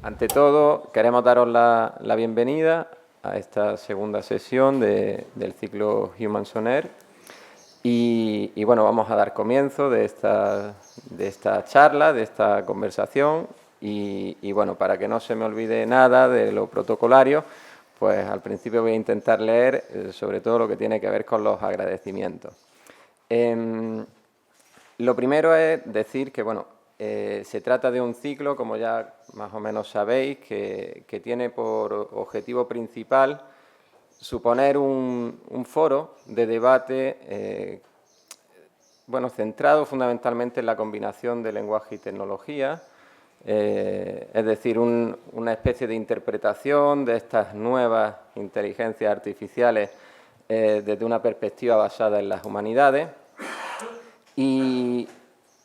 Ante todo, queremos daros la bienvenida a esta segunda sesión del ciclo Humans on Air. Y bueno, vamos a dar comienzo de esta charla, de esta conversación. Y bueno, para que no se me olvide nada de lo protocolario, pues al principio voy a intentar leer sobre todo lo que tiene que ver con los agradecimientos. Lo primero es decir que, bueno, se trata de un ciclo, como ya más o menos sabéis, que tiene por objetivo principal suponer un foro de debate bueno, centrado fundamentalmente en la combinación de lenguaje y tecnología, es decir, una especie de interpretación de estas nuevas inteligencias artificiales desde una perspectiva basada en las humanidades.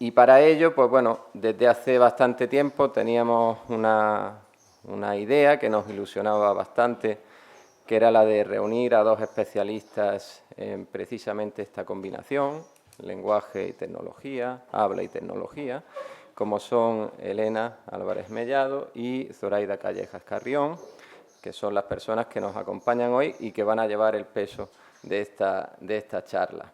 Y para ello, pues bueno, desde hace bastante tiempo teníamos una idea que nos ilusionaba bastante, que era la de reunir a dos especialistas en precisamente esta combinación, lenguaje y tecnología, habla y tecnología, como son Elena Álvarez Mellado y Zoraida Callejas Carrión, que son las personas que nos acompañan hoy y que van a llevar el peso de esta charla.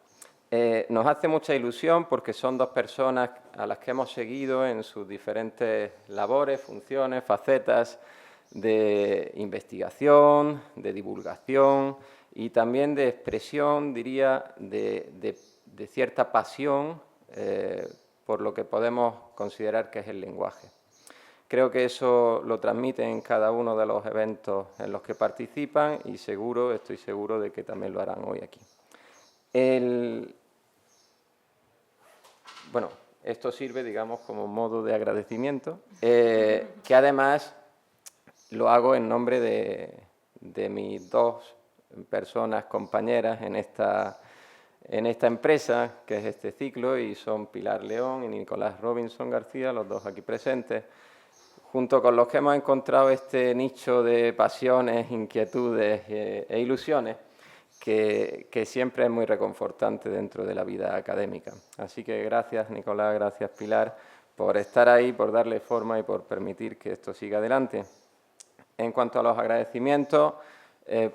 Nos hace mucha ilusión porque son dos personas a las que hemos seguido en sus diferentes labores, funciones, facetas de investigación, de divulgación y también de expresión, diría, de cierta pasión por lo que podemos considerar que es el lenguaje. Creo que eso lo transmiten en cada uno de los eventos en los que participan y estoy seguro de que también lo harán hoy aquí. Bueno, esto sirve, digamos, como modo de agradecimiento, que además lo hago en nombre de mis dos personas compañeras en esta empresa, que es este ciclo, y son Pilar León y Nicolás Robinson García, los dos aquí presentes, junto con los que hemos encontrado este nicho de pasiones, inquietudes e ilusiones, que siempre es muy reconfortante dentro de la vida académica. Así que gracias, Nicolás, gracias, Pilar, por estar ahí, por darle forma y por permitir que esto siga adelante. En cuanto a los agradecimientos,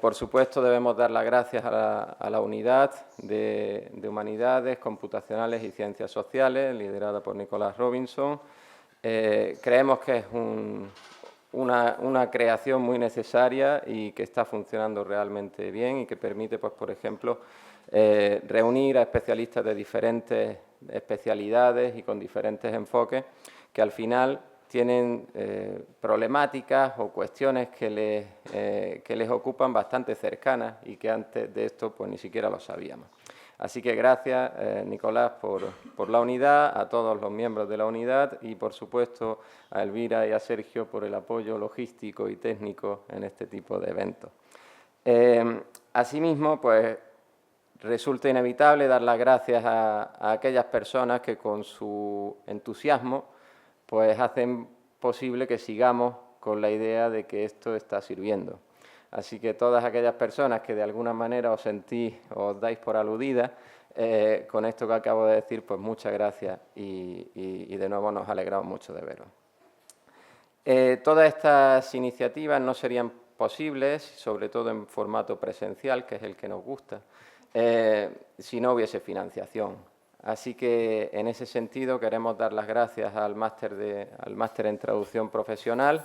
por supuesto debemos dar las gracias a la unidad de Humanidades, Computacionales y Ciencias Sociales, liderada por Nicolás Robinson. Creemos que es una creación muy necesaria y que está funcionando realmente bien y que permite, pues, por ejemplo, reunir a especialistas de diferentes especialidades y con diferentes enfoques que al final tienen problemáticas o cuestiones que les ocupan bastante cercanas y que antes de esto pues ni siquiera lo sabíamos. Así que gracias, Nicolás, por la unidad, a todos los miembros de la unidad y, por supuesto, a Elvira y a Sergio por el apoyo logístico y técnico en este tipo de eventos. Asimismo, pues, resulta inevitable dar las gracias a aquellas personas que con su entusiasmo pues hacen posible que sigamos con la idea de que esto está sirviendo. Así que todas aquellas personas que de alguna manera os sentís o os dais por aludidas con esto que acabo de decir, pues muchas gracias y de nuevo nos alegramos mucho de veros. Todas estas iniciativas no serían posibles, sobre todo en formato presencial, que es el que nos gusta, si no hubiese financiación. Así que en ese sentido queremos dar las gracias al máster en traducción profesional,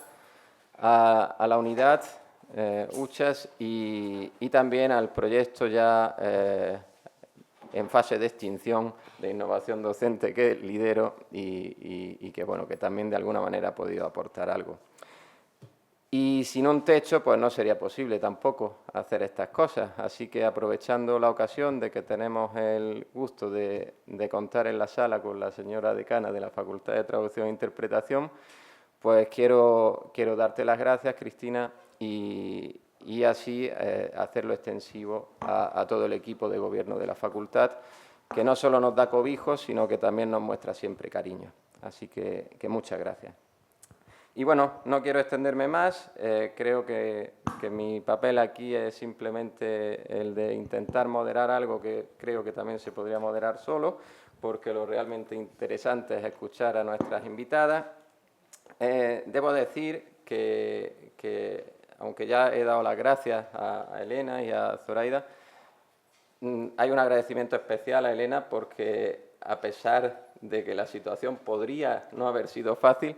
a la unidad UCHAS y también al proyecto ya en fase de extinción de innovación docente que lidero y que, bueno, que también de alguna manera ha podido aportar algo. Y sin un techo, pues no sería posible tampoco hacer estas cosas. Así que aprovechando la ocasión de que tenemos el gusto de contar en la sala con la señora decana de la Facultad de Traducción e Interpretación, pues quiero darte las gracias, Cristina, y así hacerlo extensivo a todo el equipo de gobierno de la facultad, que no solo nos da cobijo, sino que también nos muestra siempre cariño. Así que muchas gracias. Y bueno, no quiero extenderme más, creo que mi papel aquí es simplemente el de intentar moderar algo que creo que también se podría moderar solo, porque lo realmente interesante es escuchar a nuestras invitadas. Debo decir que aunque ya he dado las gracias a Elena y a Zoraida, hay un agradecimiento especial a Elena porque, a pesar de que la situación podría no haber sido fácil,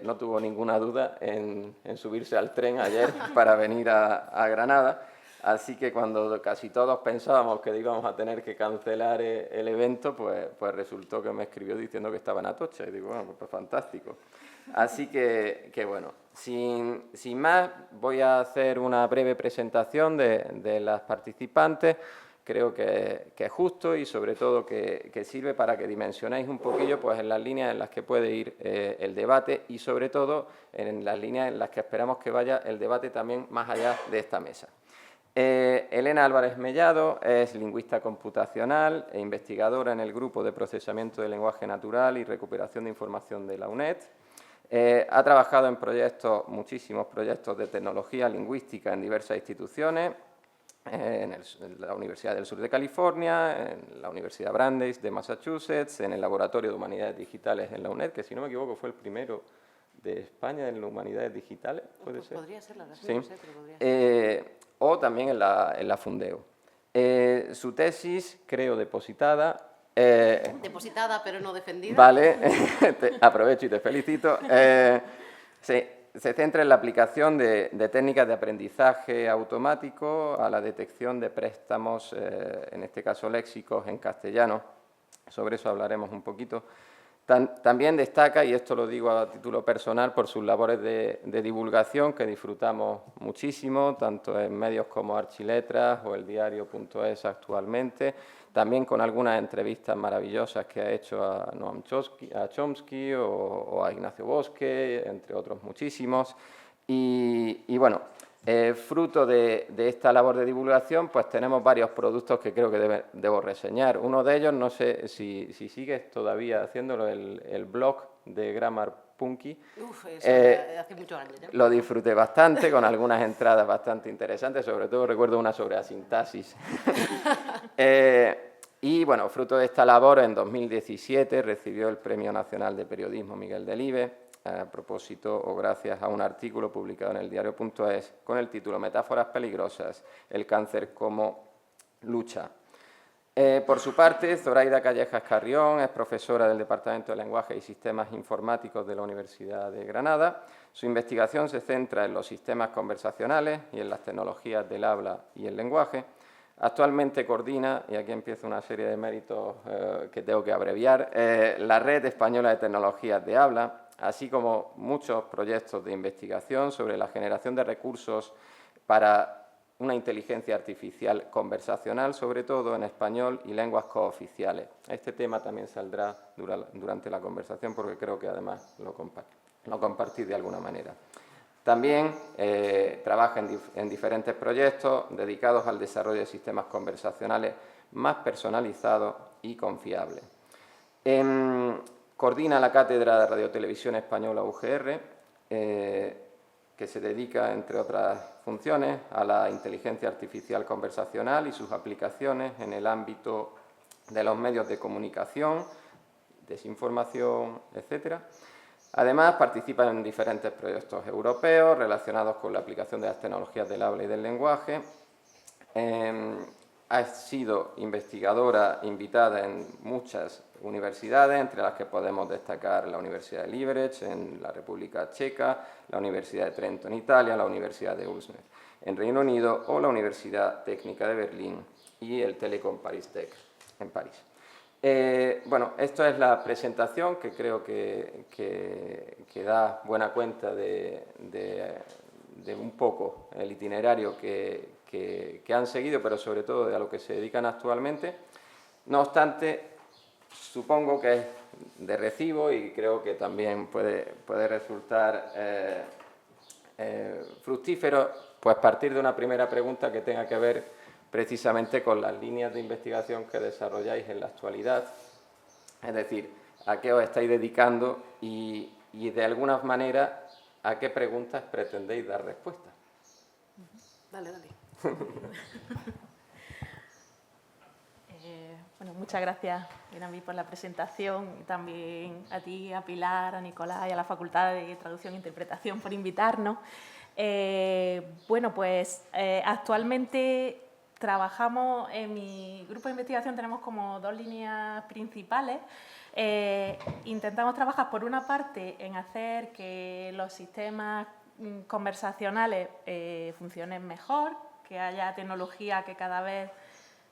no tuvo ninguna duda en subirse al tren ayer para venir a Granada. Así que cuando casi todos pensábamos que íbamos a tener que cancelar el evento, pues resultó que me escribió diciendo que estaba en Atocha. Y digo, bueno, pues fantástico. Así que bueno, sin más, voy a hacer una breve presentación de las participantes. Creo que es justo y sobre todo que sirve para que dimensionéis un poquillo pues, en las líneas en las que puede ir el debate y sobre todo en las líneas en las que esperamos que vaya el debate también más allá de esta mesa. Elena Álvarez Mellado es lingüista computacional e investigadora en el Grupo de Procesamiento del Lenguaje Natural y Recuperación de Información de la UNED. Ha trabajado en muchísimos proyectos de tecnología lingüística en diversas instituciones, en la Universidad del Sur de California, en la Universidad Brandeis de Massachusetts, en el Laboratorio de Humanidades Digitales en la UNED, que si no me equivoco fue el primero de España en Humanidades Digitales, ¿puede ser? Podría ser, la verdad, sí. No sé, pero podría ser. O también en la Fundeo. Su tesis, creo, depositada... Depositada, pero no defendida. Vale, aprovecho y te felicito. Se centra en la aplicación de técnicas de aprendizaje automático a la detección de préstamos, en este caso léxicos, en castellano. Sobre eso hablaremos un poquito. También destaca, y esto lo digo a título personal, por sus labores de divulgación, que disfrutamos muchísimo, tanto en medios como Archiletras o el diario.es actualmente, también con algunas entrevistas maravillosas que ha hecho a Noam Chomsky o a Ignacio Bosque, entre otros muchísimos. Y bueno, fruto de esta labor de divulgación, pues tenemos varios productos que creo que debo reseñar. Uno de ellos, no sé si sigues todavía haciéndolo, el blog de Grammar Punky. Uf, eso hace muchos años ya. Lo disfruté bastante, con algunas entradas bastante interesantes, sobre todo recuerdo una sobre asintaxis. Y bueno, fruto de esta labor, en 2017 recibió el Premio Nacional de Periodismo Miguel Delibes, a propósito o gracias a un artículo publicado en el diario.es con el título Metáforas peligrosas, el cáncer como lucha. Por su parte, Zoraida Callejas Carrión es profesora del Departamento de Lenguaje y Sistemas Informáticos de la Universidad de Granada. Su investigación se centra en los sistemas conversacionales y en las tecnologías del habla y el lenguaje. Actualmente coordina, y aquí empieza una serie de méritos que tengo que abreviar, la Red Española de Tecnologías de Habla, así como muchos proyectos de investigación sobre la generación de recursos para una inteligencia artificial conversacional, sobre todo en español y lenguas cooficiales. Este tema también saldrá durante la conversación porque creo que además lo compartís de alguna manera. También trabaja en diferentes proyectos dedicados al desarrollo de sistemas conversacionales más personalizados y confiables. Coordina la Cátedra de Radiotelevisión Española UGR, que se dedica, entre otras funciones, a la inteligencia artificial conversacional y sus aplicaciones en el ámbito de los medios de comunicación, desinformación, etc. Además, participa en diferentes proyectos europeos relacionados con la aplicación de las tecnologías del habla y del lenguaje. Ha sido investigadora invitada en muchas universidades, entre las que podemos destacar la Universidad de Liberec en la República Checa, la Universidad de Trento en Italia, la Universidad de Ulster en Reino Unido o la Universidad Técnica de Berlín y el Telecom Paris Tech en París. Bueno, esto es la presentación que creo que da buena cuenta de un poco el itinerario que han seguido, pero sobre todo de a lo que se dedican actualmente. No obstante, supongo que es de recibo y creo que también puede resultar fructífero pues partir de una primera pregunta que tenga que ver precisamente con las líneas de investigación que desarrolláis en la actualidad, es decir, a qué os estáis dedicando y de alguna manera a qué preguntas pretendéis dar respuesta. Dale. Bueno, muchas gracias, Benamí, por la presentación y también a ti, a Pilar, a Nicolás y a la Facultad de Traducción e Interpretación por invitarnos. Bueno, pues actualmente trabajamos, en mi grupo de investigación tenemos como dos líneas principales. Intentamos trabajar, por una parte, en hacer que los sistemas conversacionales funcionen mejor, que haya tecnología que cada vez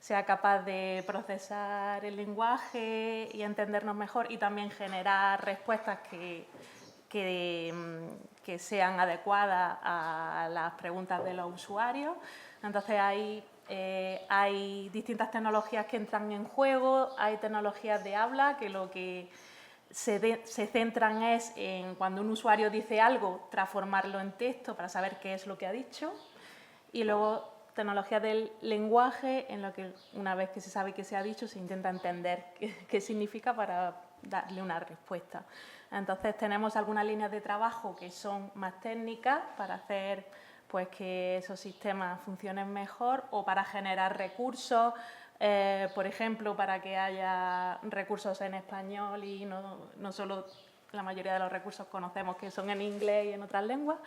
sea capaz de procesar el lenguaje y entendernos mejor, y también generar respuestas que sean adecuadas a las preguntas de los usuarios. Entonces, hay distintas tecnologías que entran en juego, hay tecnologías de habla que lo que se centran es en cuando un usuario dice algo, transformarlo en texto para saber qué es lo que ha dicho, y luego tecnología del lenguaje, en lo que una vez que se sabe qué se ha dicho, se intenta entender qué significa para darle una respuesta. Entonces, tenemos algunas líneas de trabajo que son más técnicas para hacer pues, que esos sistemas funcionen mejor, o para generar recursos, por ejemplo, para que haya recursos en español y no solo la mayoría de los recursos conocemos que son en inglés y en otras lenguas.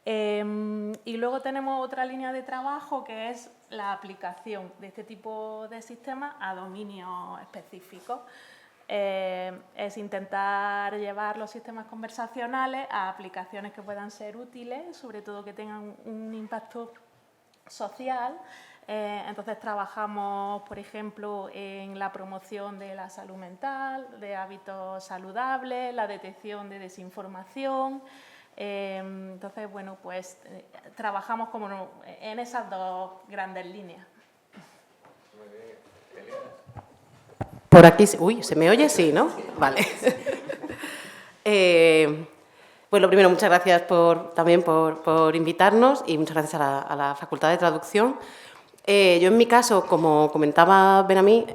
Y luego tenemos otra línea de trabajo que es la aplicación de este tipo de sistemas a dominios específicos. Es intentar llevar los sistemas conversacionales a aplicaciones que puedan ser útiles, sobre todo que tengan un impacto social. Entonces trabajamos, por ejemplo, en la promoción de la salud mental, de hábitos saludables, la detección de desinformación. Entonces, bueno, pues trabajamos como en esas dos grandes líneas. Por aquí, uy, ¿se me oye? Sí, ¿no? Vale. Bueno, primero, muchas gracias también por invitarnos, y muchas gracias a la Facultad de Traducción. Yo, en mi caso, como comentaba Benamí,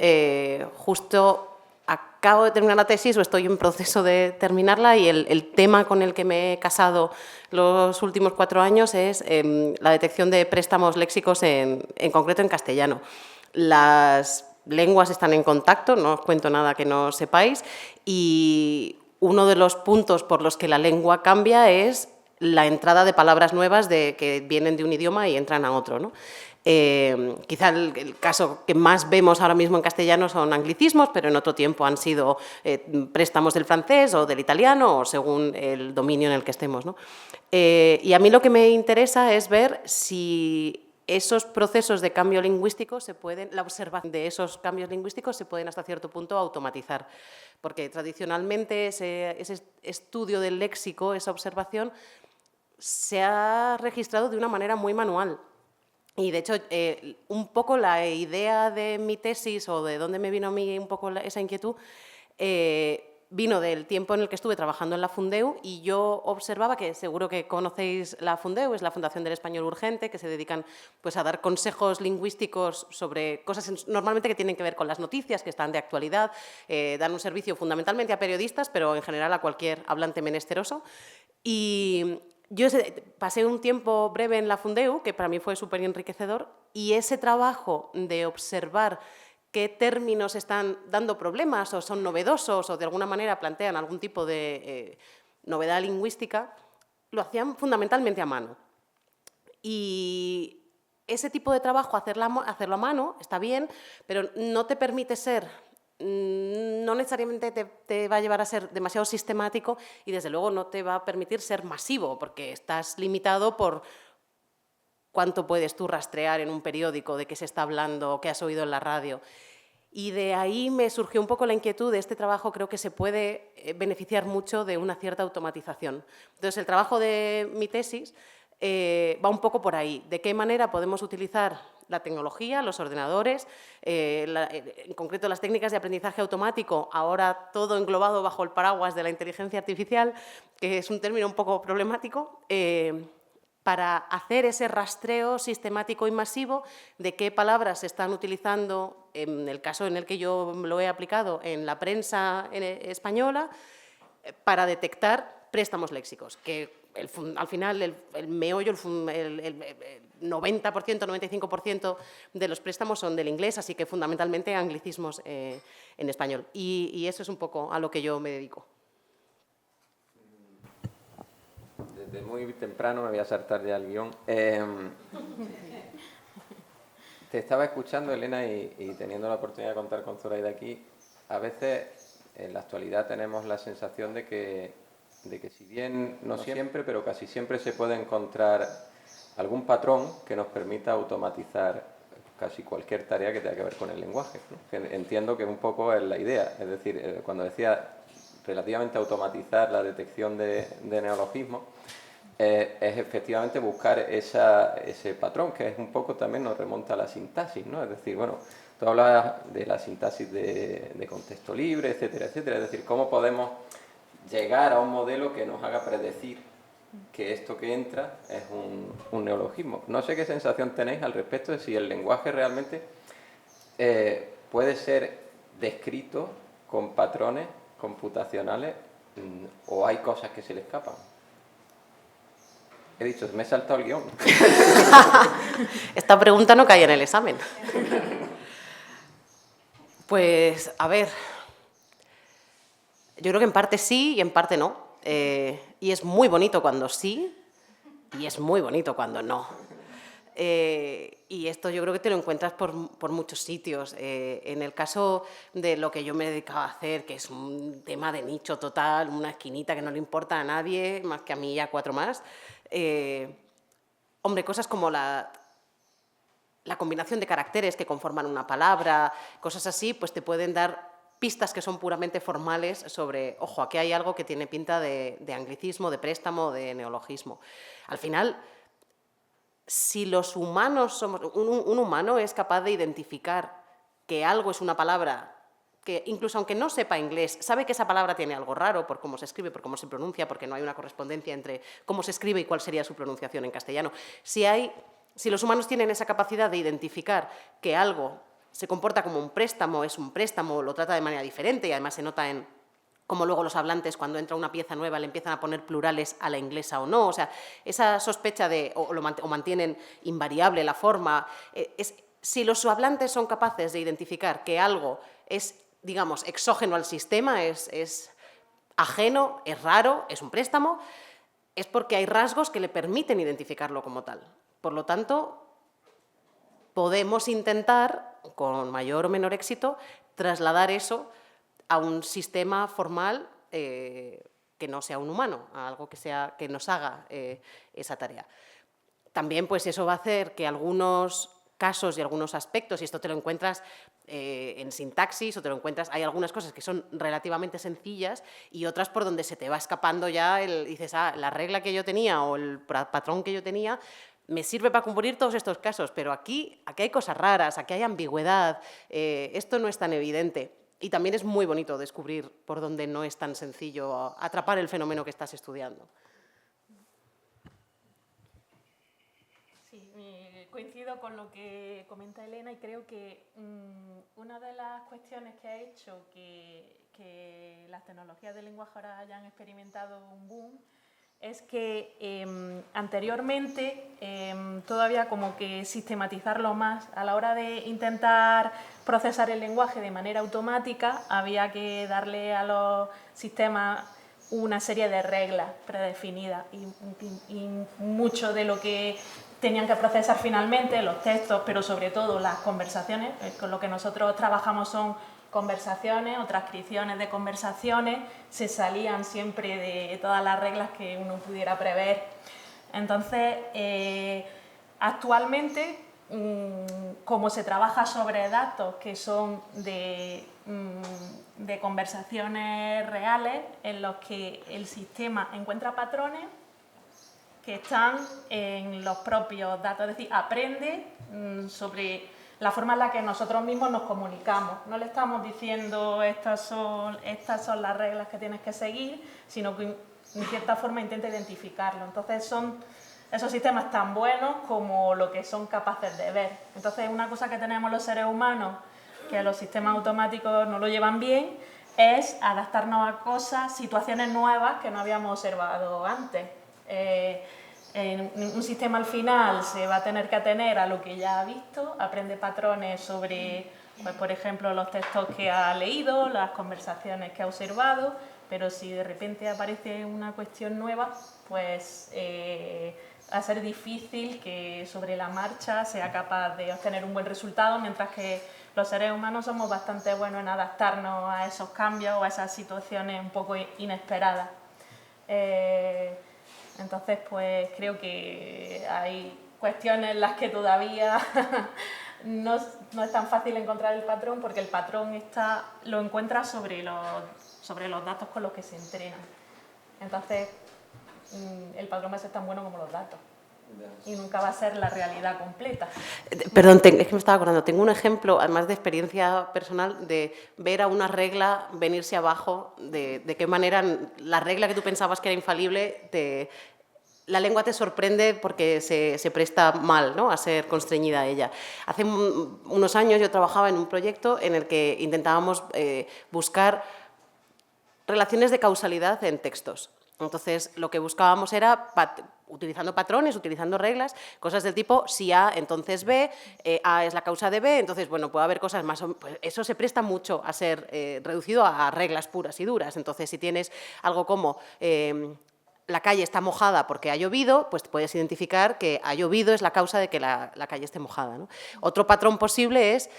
justo acabo de terminar la tesis o estoy en proceso de terminarla, y el tema con el que me he casado los últimos 4 años es la detección de préstamos léxicos, en concreto en castellano. Las lenguas están en contacto, no os cuento nada que no sepáis, y uno de los puntos por los que la lengua cambia es la entrada de palabras nuevas que vienen de un idioma y entran a otro, ¿no? Quizá el caso que más vemos ahora mismo en castellano son anglicismos, pero en otro tiempo han sido préstamos del francés o del italiano, o según el dominio en el que estemos, ¿no? Y a mí lo que me interesa es ver si esos procesos de cambio lingüístico la observación de esos cambios lingüísticos se pueden hasta cierto punto automatizar, porque tradicionalmente ese estudio del léxico, esa observación, se ha registrado de una manera muy manual. Y, de hecho, un poco la idea de mi tesis, o de dónde me vino a mí un poco esa inquietud, vino del tiempo en el que estuve trabajando en la Fundeu, y yo observaba que, seguro que conocéis la Fundeu, es la Fundación del Español Urgente, que se dedican pues, a dar consejos lingüísticos sobre cosas normalmente que tienen que ver con las noticias, que están de actualidad, dan un servicio fundamentalmente a periodistas, pero en general a cualquier hablante menesteroso. Y yo pasé un tiempo breve en la Fundeu, que para mí fue súper enriquecedor, y ese trabajo de observar qué términos están dando problemas o son novedosos o de alguna manera plantean algún tipo de novedad lingüística, lo hacían fundamentalmente a mano. Y ese tipo de trabajo, hacerlo a mano, está bien, pero no te permite no necesariamente te va a llevar a ser demasiado sistemático, y desde luego no te va a permitir ser masivo, porque estás limitado por cuánto puedes tú rastrear en un periódico de qué se está hablando o qué has oído en la radio. Y de ahí me surgió un poco la inquietud de este trabajo. Creo que se puede beneficiar mucho de una cierta automatización. Entonces, el trabajo de mi tesis va un poco por ahí. ¿De qué manera podemos utilizar la tecnología, los ordenadores, en concreto las técnicas de aprendizaje automático, ahora todo englobado bajo el paraguas de la inteligencia artificial, que es un término un poco problemático, para hacer ese rastreo sistemático y masivo de qué palabras se están utilizando, en el caso en el que yo lo he aplicado, en la prensa española, para detectar préstamos léxicos, que al final el meollo, 90%, 95% de los préstamos son del inglés, así que fundamentalmente anglicismos en español. Y eso es un poco a lo que yo me dedico. Desde muy temprano me voy a saltar ya el guión. Te estaba escuchando, Elena, y teniendo la oportunidad de contar con Zoraida aquí, a veces en la actualidad tenemos la sensación de que si bien no siempre, pero casi siempre se puede encontrar algún patrón que nos permita automatizar casi cualquier tarea que tenga que ver con el lenguaje, ¿no? Que entiendo que un poco es la idea, es decir, cuando decía relativamente automatizar la detección de neologismos, es efectivamente buscar ese patrón, que es un poco también nos remonta a la sintaxis, ¿no? Es decir, bueno, tú hablabas de la sintaxis de contexto libre, etcétera, etcétera, es decir, cómo podemos llegar a un modelo que nos haga predecir que esto que entra es un neologismo. No sé qué sensación tenéis al respecto de si el lenguaje realmente puede ser descrito con patrones computacionales o hay cosas que se le escapan. He dicho, me he saltado el guión. Esta pregunta no cae en el examen. Pues, a ver, yo creo que en parte sí y en parte no. Y es muy bonito cuando sí y es muy bonito cuando no. Y esto yo creo que te lo encuentras por muchos sitios. En el caso de lo que yo me dedicaba a hacer, que es un tema de nicho total, una esquinita que no le importa a nadie, más que a mí y a 4 más, hombre, cosas como la combinación de caracteres que conforman una palabra, cosas así, pues te pueden dar pistas que son puramente formales sobre, ojo, aquí hay algo que tiene pinta de anglicismo, de préstamo, de neologismo. Al final, si los humanos somos... Un humano es capaz de identificar que algo es una palabra que incluso aunque no sepa inglés, sabe que esa palabra tiene algo raro por cómo se escribe, por cómo se pronuncia, porque no hay una correspondencia entre cómo se escribe y cuál sería su pronunciación en castellano. Si los humanos tienen esa capacidad de identificar que algo se comporta como un préstamo, es un préstamo, lo trata de manera diferente y además se nota en cómo luego los hablantes, cuando entra una pieza nueva, le empiezan a poner plurales a la inglesa o no. O sea, esa sospecha o mantienen invariable la forma. Si los hablantes son capaces de identificar que algo es, digamos, exógeno al sistema, es ajeno, es raro, es un préstamo, es porque hay rasgos que le permiten identificarlo como tal. Por lo tanto, podemos intentar, con mayor o menor éxito, trasladar eso a un sistema formal que no sea un humano, a algo que nos haga esa tarea. También pues eso va a hacer que algunos casos y algunos aspectos, y esto te lo encuentras en sintaxis o te lo encuentras, hay algunas cosas que son relativamente sencillas y otras por donde se te va escapando ya, dices, la regla que yo tenía o el patrón que yo tenía me sirve para cumplir todos estos casos, pero aquí hay cosas raras, aquí hay ambigüedad, esto no es tan evidente. Y también es muy bonito descubrir por dónde no es tan sencillo atrapar el fenómeno que estás estudiando. Sí, coincido con lo que comenta Elena y creo que una de las cuestiones que ha hecho que las tecnologías del lenguaje ahora hayan experimentado un boom es que anteriormente todavía como que sistematizarlo más. A la hora de intentar procesar el lenguaje de manera automática, había que darle a los sistemas una serie de reglas predefinidas y mucho de lo que tenían que procesar finalmente, los textos, pero sobre todo las conversaciones, con lo que nosotros trabajamos son conversaciones o transcripciones de conversaciones, se salían siempre de todas las reglas que uno pudiera prever. Entonces, actualmente, como se trabaja sobre datos que son de conversaciones reales en los que el sistema encuentra patrones que están en los propios datos, es decir, aprende sobre la forma en la que nosotros mismos nos comunicamos. No le estamos diciendo estas son las reglas que tienes que seguir, sino que en cierta forma intenta identificarlo. Entonces son esos sistemas tan buenos como lo que son capaces de ver. Entonces una cosa que tenemos los seres humanos, que los sistemas automáticos no lo llevan bien, es adaptarnos a cosas, situaciones nuevas que no habíamos observado antes. un sistema al final se va a tener que atener a lo que ya ha visto, aprende patrones sobre, pues, por ejemplo, los textos que ha leído, las conversaciones que ha observado, pero si de repente aparece una cuestión nueva, pues va a ser difícil que sobre la marcha sea capaz de obtener un buen resultado, mientras que los seres humanos somos bastante buenos en adaptarnos a esos cambios o a esas situaciones un poco inesperadas. Entonces, pues creo que hay cuestiones en las que todavía no es tan fácil encontrar el patrón, porque el patrón lo encuentra sobre los datos con los que se entrenan. Entonces, el patrón va a ser tan bueno como los datos y nunca va a ser la realidad completa. Perdón, es que me estaba acordando, tengo un ejemplo, además de experiencia personal, de ver a una regla venirse abajo, de qué manera la regla que tú pensabas que era infalible, la lengua te sorprende porque se presta mal, ¿no?, a ser constreñida a ella. Hace unos años yo trabajaba en un proyecto en el que intentábamos buscar relaciones de causalidad en textos. Entonces, lo que buscábamos era, utilizando patrones, utilizando reglas, cosas del tipo, si A, entonces B, A es la causa de B, entonces, bueno, puede haber cosas más... Pues eso se presta mucho a ser reducido a reglas puras y duras. Entonces, si tienes algo como... la calle está mojada porque ha llovido, pues puedes identificar que ha llovido es la causa de que la calle esté mojada, ¿no? Otro patrón posible es,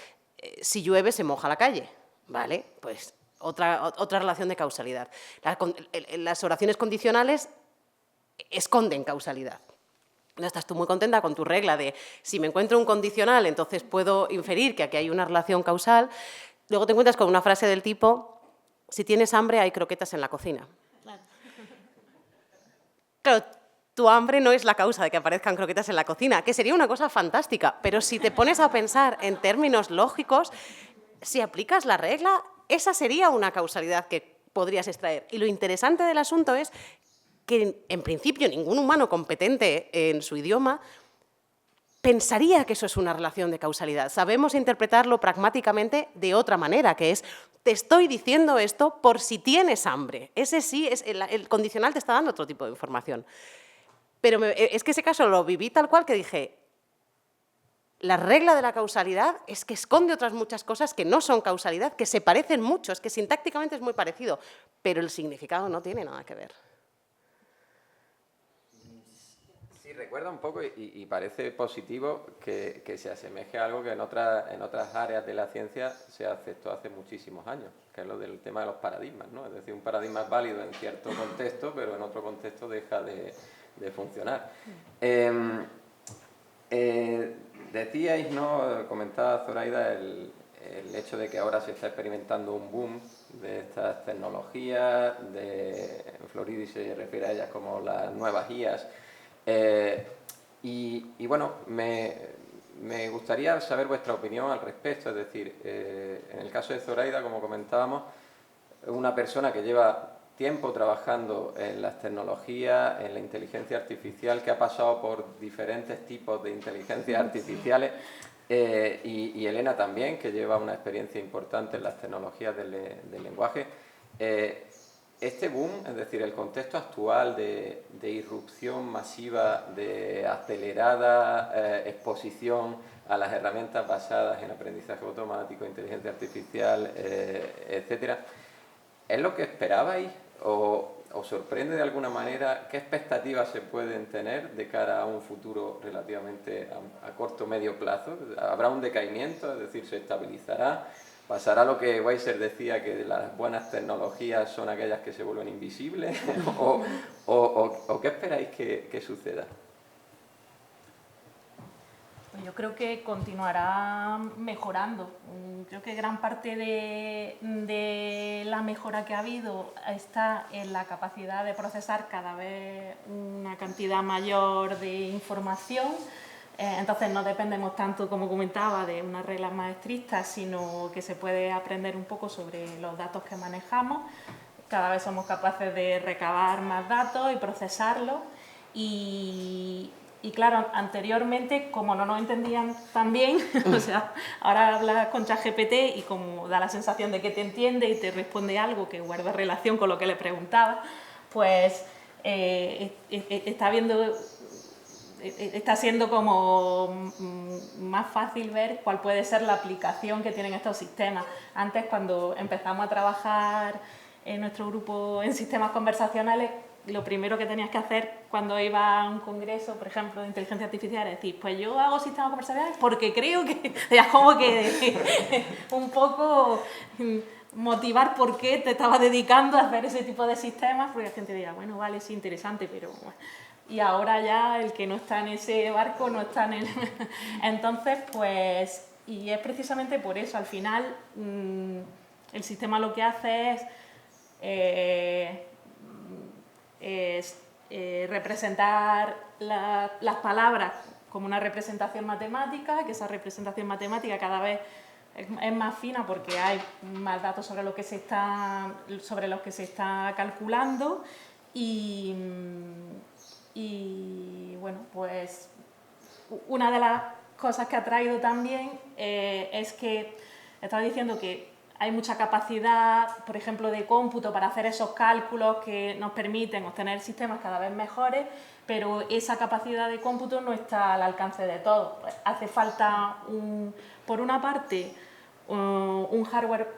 si llueve se moja la calle, ¿vale? Pues otra relación de causalidad. Las oraciones condicionales esconden causalidad. No estás tú muy contenta con tu regla de, si me encuentro un condicional, entonces puedo inferir que aquí hay una relación causal. Luego te encuentras con una frase del tipo, si tienes hambre hay croquetas en la cocina. Claro, tu hambre no es la causa de que aparezcan croquetas en la cocina, que sería una cosa fantástica, pero si te pones a pensar en términos lógicos, si aplicas la regla, esa sería una causalidad que podrías extraer. Y lo interesante del asunto es que, en principio, ningún humano competente en su idioma pensaría que eso es una relación de causalidad. Sabemos interpretarlo pragmáticamente de otra manera, que es, te estoy diciendo esto por si tienes hambre. Ese sí, el condicional te está dando otro tipo de información. Pero es que ese caso lo viví tal cual que dije, la regla de la causalidad es que esconde otras muchas cosas que no son causalidad, que se parecen mucho, es que sintácticamente es muy parecido, pero el significado no tiene nada que ver. Sí, recuerda un poco y parece positivo que se asemeje a algo que en otras áreas de la ciencia se aceptó hace muchísimos años, que es lo del tema de los paradigmas, ¿no? Es decir, un paradigma es válido en cierto contexto, pero en otro contexto deja de funcionar. Decíais, ¿no?, comentaba Zoraida, el hecho de que ahora se está experimentando un boom de estas tecnologías, Floridi se refiere a ellas como las nuevas IAs, y bueno, me gustaría saber vuestra opinión al respecto, es decir, en el caso de Zoraida, como comentábamos, una persona que lleva tiempo trabajando en las tecnologías, en la inteligencia artificial, que ha pasado por diferentes tipos de inteligencias artificiales, y Elena también, que lleva una experiencia importante en las tecnologías del lenguaje. Este boom, es decir, el contexto actual de irrupción masiva, de acelerada exposición a las herramientas basadas en aprendizaje automático, inteligencia artificial, etcétera, ¿es lo que esperabais o os sorprende de alguna manera? ¿Qué expectativas se pueden tener de cara a un futuro relativamente a corto o medio plazo? ¿Habrá un decaimiento? Es decir, ¿se estabilizará? ¿Pasará lo que Weiser decía, que las buenas tecnologías son aquellas que se vuelven invisibles? ¿O qué esperáis que suceda? Yo creo que continuará mejorando. Creo que gran parte de la mejora que ha habido está en la capacidad de procesar cada vez una cantidad mayor de información. Entonces no dependemos tanto, como comentaba, de unas reglas más estrictas, sino que se puede aprender un poco sobre los datos que manejamos. Cada vez somos capaces de recabar más datos y procesarlos. Y claro, anteriormente, como no nos entendían tan bien, o sea, ahora hablas con ChatGPT y como da la sensación de que te entiende y te responde algo que guarda relación con lo que le preguntaba, pues está habiendo está siendo como más fácil ver cuál puede ser la aplicación que tienen estos sistemas. Antes, cuando empezamos a trabajar en nuestro grupo en sistemas conversacionales, lo primero que tenías que hacer cuando iba a un congreso, por ejemplo, de inteligencia artificial, es decir, pues yo hago sistemas conversacionales porque creo que... Ya como que un poco motivar por qué te estabas dedicando a hacer ese tipo de sistemas, porque la gente dirá, bueno, vale, sí, interesante, pero... Y ahora ya el que no está en ese barco no está en el... Entonces, pues... Y es precisamente por eso, al final, el sistema lo que hace es representar las palabras como una representación matemática, que esa representación matemática cada vez es más fina porque hay más datos sobre los que se está calculando y bueno, pues una de las cosas que ha traído también es que estaba diciendo que hay mucha capacidad, por ejemplo, de cómputo para hacer esos cálculos que nos permiten obtener sistemas cada vez mejores, pero esa capacidad de cómputo no está al alcance de todos. Pues hace falta, por una parte, un hardware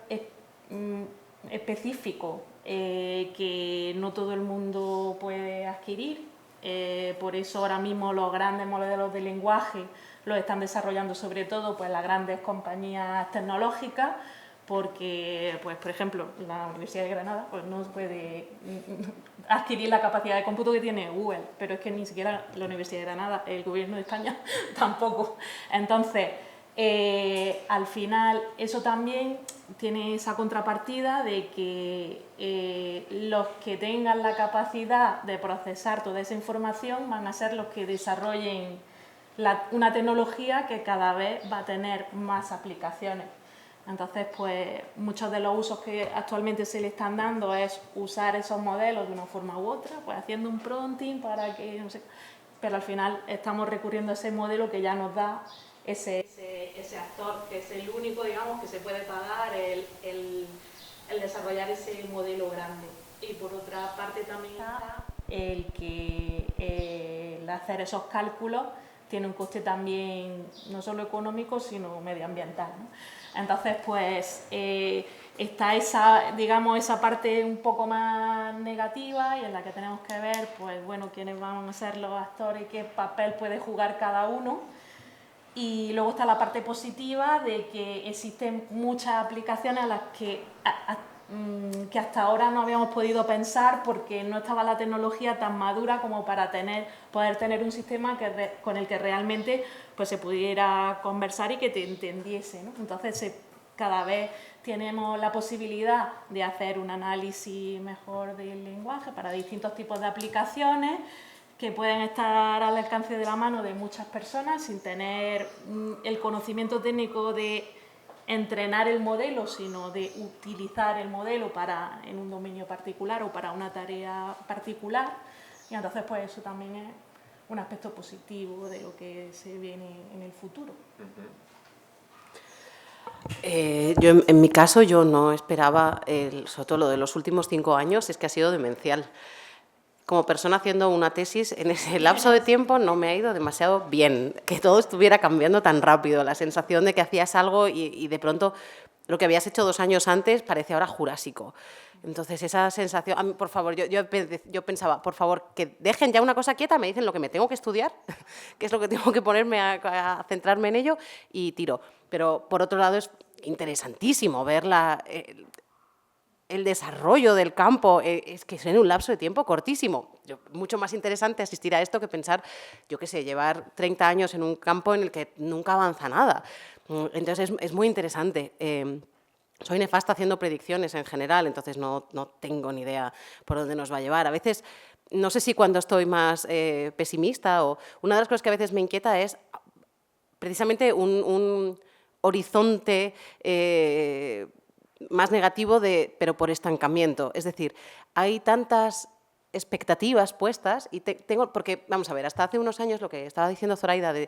específico que no todo el mundo puede adquirir. Por eso ahora mismo los grandes modelos de lenguaje los están desarrollando sobre todo pues, las grandes compañías tecnológicas, porque, pues, por ejemplo, la Universidad de Granada pues, no puede adquirir la capacidad de cómputo que tiene Google, pero es que ni siquiera la Universidad de Granada, el Gobierno de España tampoco. Entonces, al final, eso también tiene esa contrapartida de que los que tengan la capacidad de procesar toda esa información van a ser los que desarrollen una tecnología que cada vez va a tener más aplicaciones. Entonces, pues muchos de los usos que actualmente se le están dando es usar esos modelos de una forma u otra, pues haciendo un prompting para que, no sé, pero al final estamos recurriendo a ese modelo que ya nos da ese actor, que es el único, digamos, que se puede pagar el desarrollar ese modelo grande. Y por otra parte también está el que el hacer esos cálculos tiene un coste también no solo económico, sino medioambiental, ¿no? Entonces, pues, está esa parte un poco más negativa y en la que tenemos que ver, pues, bueno, quiénes van a ser los actores y qué papel puede jugar cada uno. Y luego está la parte positiva de que existen muchas aplicaciones a las que hasta ahora no habíamos podido pensar porque no estaba la tecnología tan madura como para poder tener un sistema con el que realmente pues, se pudiera conversar y que te entendiese, ¿no? Entonces cada vez tenemos la posibilidad de hacer un análisis mejor del lenguaje para distintos tipos de aplicaciones que pueden estar al alcance de la mano de muchas personas sin tener el conocimiento técnico de entrenar el modelo, sino de utilizar el modelo en un dominio particular o para una tarea particular. Y entonces, pues eso también es un aspecto positivo de lo que se viene en el futuro. Yo, en mi caso, yo no esperaba, sobre todo lo de los últimos 5 años, es que ha sido demencial. Como persona haciendo una tesis, en ese lapso de tiempo no me ha ido demasiado bien, que todo estuviera cambiando tan rápido, la sensación de que hacías algo y de pronto lo que habías hecho 2 años antes parece ahora jurásico. Entonces, esa sensación, a mí, por favor, yo pensaba, por favor, que dejen ya una cosa quieta, me dicen lo que me tengo que estudiar, que es lo que tengo que ponerme a centrarme en ello, y tiro. Pero, por otro lado, es interesantísimo ver el desarrollo del campo, es que es en un lapso de tiempo cortísimo. Mucho más interesante asistir a esto que pensar, yo qué sé, llevar 30 años en un campo en el que nunca avanza nada. Entonces, es muy interesante. Soy nefasta haciendo predicciones en general, entonces no tengo ni idea por dónde nos va a llevar. A veces, no sé si cuando estoy más pesimista, o una de las cosas que a veces me inquieta es precisamente un horizonte más negativo pero por estancamiento. Es decir, hay tantas expectativas puestas y porque, vamos a ver, hasta hace unos años lo que estaba diciendo Zoraida de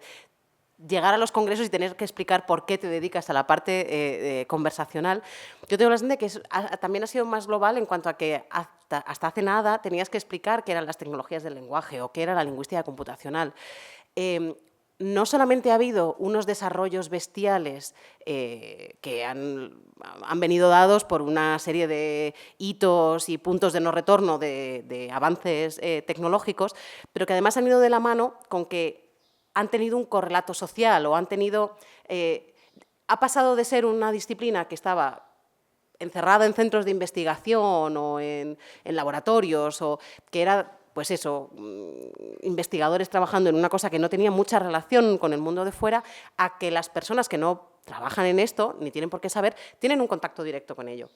llegar a los congresos y tener que explicar por qué te dedicas a la parte conversacional, yo tengo la sensación de que también ha sido más global en cuanto a que hasta hace nada tenías que explicar qué eran las tecnologías del lenguaje o qué era la lingüística computacional. no solamente ha habido unos desarrollos bestiales que han venido dados por una serie de hitos y puntos de no retorno de avances tecnológicos, pero que además han ido de la mano con que han tenido un correlato social o han tenido... ha pasado de ser una disciplina que estaba encerrada en centros de investigación o en laboratorios, o que era, pues eso, investigadores trabajando en una cosa que no tenía mucha relación con el mundo de fuera, a que las personas que no trabajan en esto, ni tienen por qué saber, tienen un contacto directo con ello.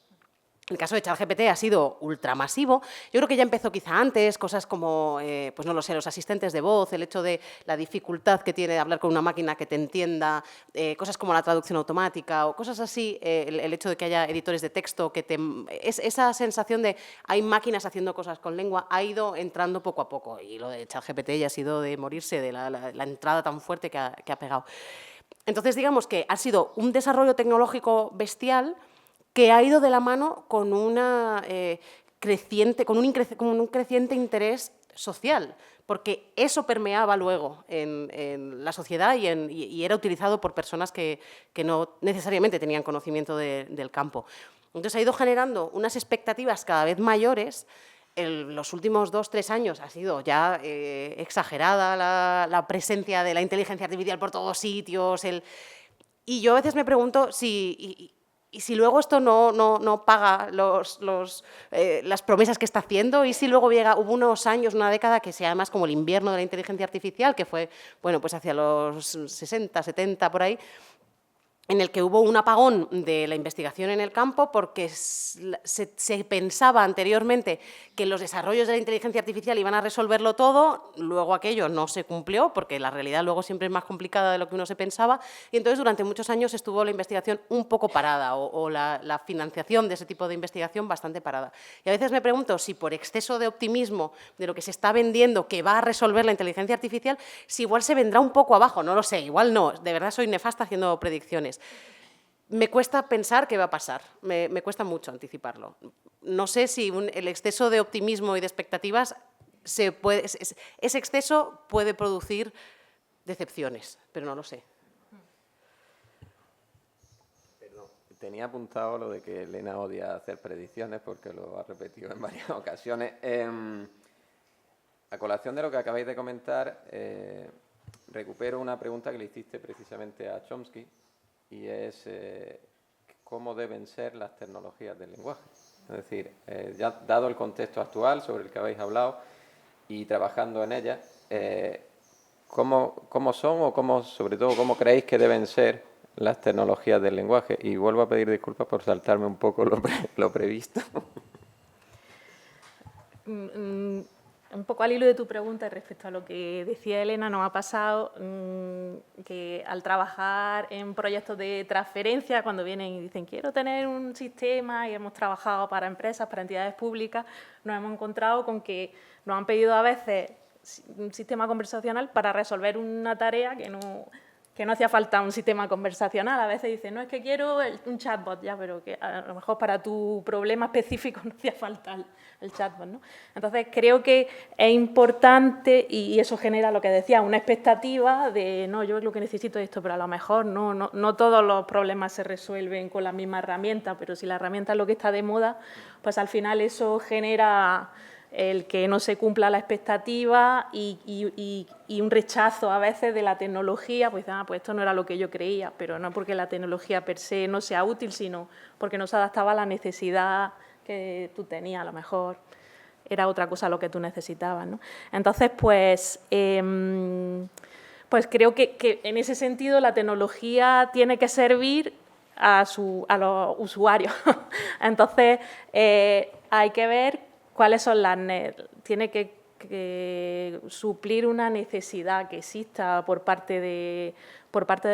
El caso de ChatGPT ha sido ultramasivo. Yo creo que ya empezó quizá antes, cosas como, pues no lo sé, los asistentes de voz, el hecho de la dificultad que tiene de hablar con una máquina que te entienda, cosas como la traducción automática o cosas así, el hecho de que haya editores de texto, esa sensación de hay máquinas haciendo cosas con lengua ha ido entrando poco a poco, y lo de ChatGPT ya ha sido de morirse de la entrada tan fuerte que ha pegado. Entonces, digamos que ha sido un desarrollo tecnológico bestial que ha ido de la mano con un creciente interés social, porque eso permeaba luego en la sociedad y era utilizado por personas que no necesariamente tenían conocimiento del campo. Entonces ha ido generando unas expectativas cada vez mayores. En los últimos 2 o 3 años ha sido ya exagerada la presencia de la inteligencia artificial por todos sitios. Y yo a veces me pregunto si... Y si luego esto no paga las promesas que está haciendo, y si luego hubo unos años, una década, que se llama más como el invierno de la inteligencia artificial, que fue, bueno, pues hacia los 60, 70, por ahí, en el que hubo un apagón de la investigación en el campo porque se pensaba anteriormente que los desarrollos de la inteligencia artificial iban a resolverlo todo, luego aquello no se cumplió porque la realidad luego siempre es más complicada de lo que uno se pensaba, y entonces durante muchos años estuvo la investigación un poco parada o la financiación de ese tipo de investigación bastante parada. Y a veces me pregunto si por exceso de optimismo de lo que se está vendiendo que va a resolver la inteligencia artificial, si igual se vendrá un poco abajo, no lo sé, igual no, de verdad soy nefasta haciendo predicciones. Me cuesta pensar qué va a pasar, me cuesta mucho anticiparlo. No sé si el exceso de optimismo y de expectativas, ese exceso puede producir decepciones, pero no lo sé. Perdón, tenía apuntado lo de que Elena odia hacer predicciones porque lo ha repetido en varias ocasiones. A colación de lo que acabáis de comentar, recupero una pregunta que le hiciste precisamente a Chomsky, y es cómo deben ser las tecnologías del lenguaje. Es decir, ya dado el contexto actual sobre el que habéis hablado y trabajando en ellas, ¿cómo son o sobre todo cómo creéis que deben ser las tecnologías del lenguaje? Y vuelvo a pedir disculpas por saltarme un poco lo previsto. Un poco al hilo de tu pregunta respecto a lo que decía Elena, nos ha pasado que al trabajar en proyectos de transferencia, cuando vienen y dicen quiero tener un sistema, y hemos trabajado para empresas, para entidades públicas, nos hemos encontrado con que nos han pedido a veces un sistema conversacional para resolver una tarea que no hacía falta un sistema conversacional. A veces dicen, no, es que quiero un chatbot, ya, pero que a lo mejor para tu problema específico no hacía falta el chatbot, ¿no? Entonces, creo que es importante, y eso genera lo que decía, una expectativa de, no, yo lo que necesito es esto, pero a lo mejor no todos los problemas se resuelven con la misma herramienta, pero si la herramienta es lo que está de moda, pues al final eso genera el que no se cumpla la expectativa y un rechazo a veces de la tecnología, pues esto no era lo que yo creía, pero no porque la tecnología per se no sea útil, sino porque no se adaptaba a la necesidad que tú tenías, a lo mejor era otra cosa lo que tú necesitabas, ¿no? Entonces, pues creo que en ese sentido la tecnología tiene que servir a los usuarios. Entonces, hay que ver cuáles son tiene que suplir una necesidad que exista por parte de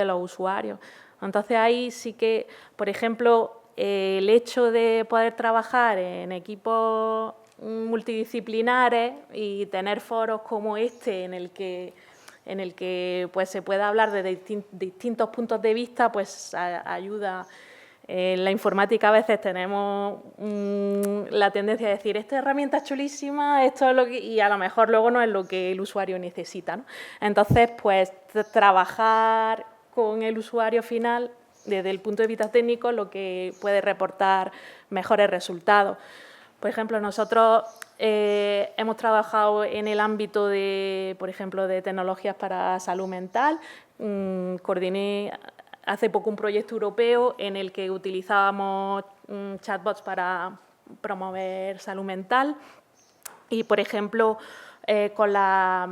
los usuarios. Entonces, ahí sí que, por ejemplo, el hecho de poder trabajar en equipos multidisciplinares y tener foros como este en el que pues, se pueda hablar de distintos puntos de vista, pues ayuda En la informática a veces tenemos la tendencia a decir, esta herramienta es chulísima, esto es lo que... y a lo mejor luego no es lo que el usuario necesita, ¿no? Entonces, pues, trabajar con el usuario final desde el punto de vista técnico lo que puede reportar mejores resultados. Por ejemplo, nosotros hemos trabajado en el ámbito de, por ejemplo, de tecnologías para salud mental. Coordiné hace poco un proyecto europeo en el que utilizábamos chatbots para promover salud mental y, por ejemplo, con las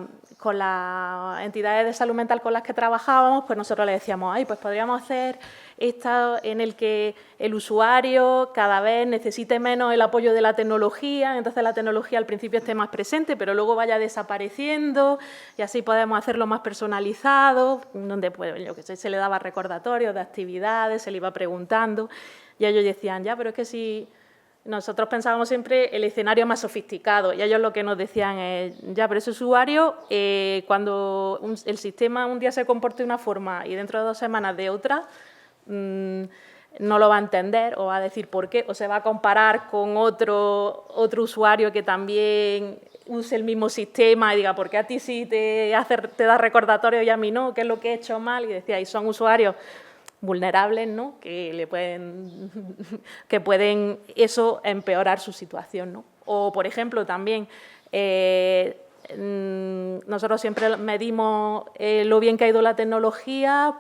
entidades de salud mental con las que trabajábamos, pues nosotros le decíamos, ay, pues podríamos hacer esta en el que el usuario cada vez necesite menos el apoyo de la tecnología, entonces la tecnología al principio esté más presente, pero luego vaya desapareciendo y así podemos hacerlo más personalizado, donde pues, yo que sé, se le daba recordatorios de actividades, se le iba preguntando y ellos decían, ya, pero es que si... Nosotros pensábamos siempre el escenario más sofisticado y ellos lo que nos decían es, ya, pero ese usuario, cuando el sistema un día se comporte de una forma y dentro de 2 semanas de otra, no lo va a entender o va a decir por qué, o se va a comparar con otro usuario que también use el mismo sistema y diga, ¿por qué a ti sí te da recordatorio y a mí no? ¿Qué es lo que he hecho mal? Y decía, y son usuarios vulnerables, ¿no? Que pueden eso empeorar su situación, ¿no? O, por ejemplo, también nosotros siempre medimos lo bien que ha ido la tecnología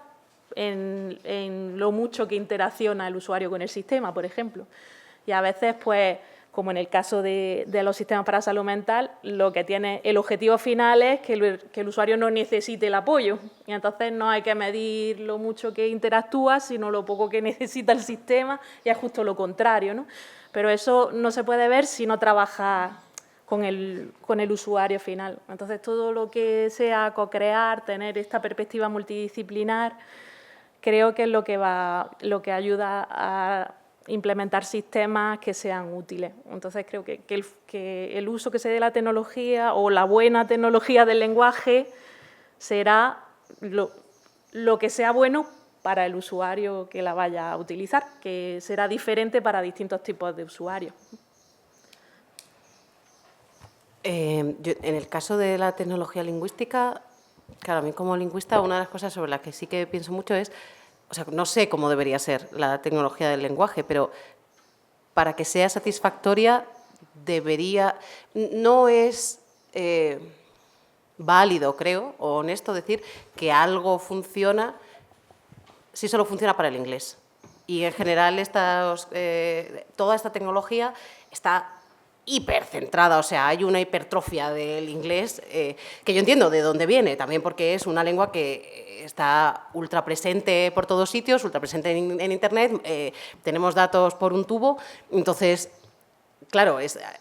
en lo mucho que interacciona el usuario con el sistema, por ejemplo. Y a veces, pues, como en el caso de los sistemas para salud mental, lo que tiene el objetivo final es que el usuario no necesite el apoyo. Y entonces no hay que medir lo mucho que interactúa, sino lo poco que necesita el sistema, y es justo lo contrario, ¿no? Pero eso no se puede ver si no trabaja con el usuario final. Entonces, todo lo que sea co-crear, tener esta perspectiva multidisciplinar, creo que es lo que ayuda a implementar sistemas que sean útiles. Entonces, creo que el uso que se dé de la tecnología o la buena tecnología del lenguaje será lo que sea bueno para el usuario que la vaya a utilizar, que será diferente para distintos tipos de usuarios. En el caso de la tecnología lingüística, claro, a mí como lingüista una de las cosas sobre las que sí que pienso mucho es, o sea, no sé cómo debería ser la tecnología del lenguaje, pero para que sea satisfactoria no es válido, creo, o honesto decir que algo funciona si solo funciona para el inglés. Y en general toda esta tecnología está hipercentrada, o sea, hay una hipertrofia del inglés que yo entiendo de dónde viene, también porque es una lengua que está ultra presente por todos sitios, ultra presente en Internet, tenemos datos por un tubo, entonces, claro,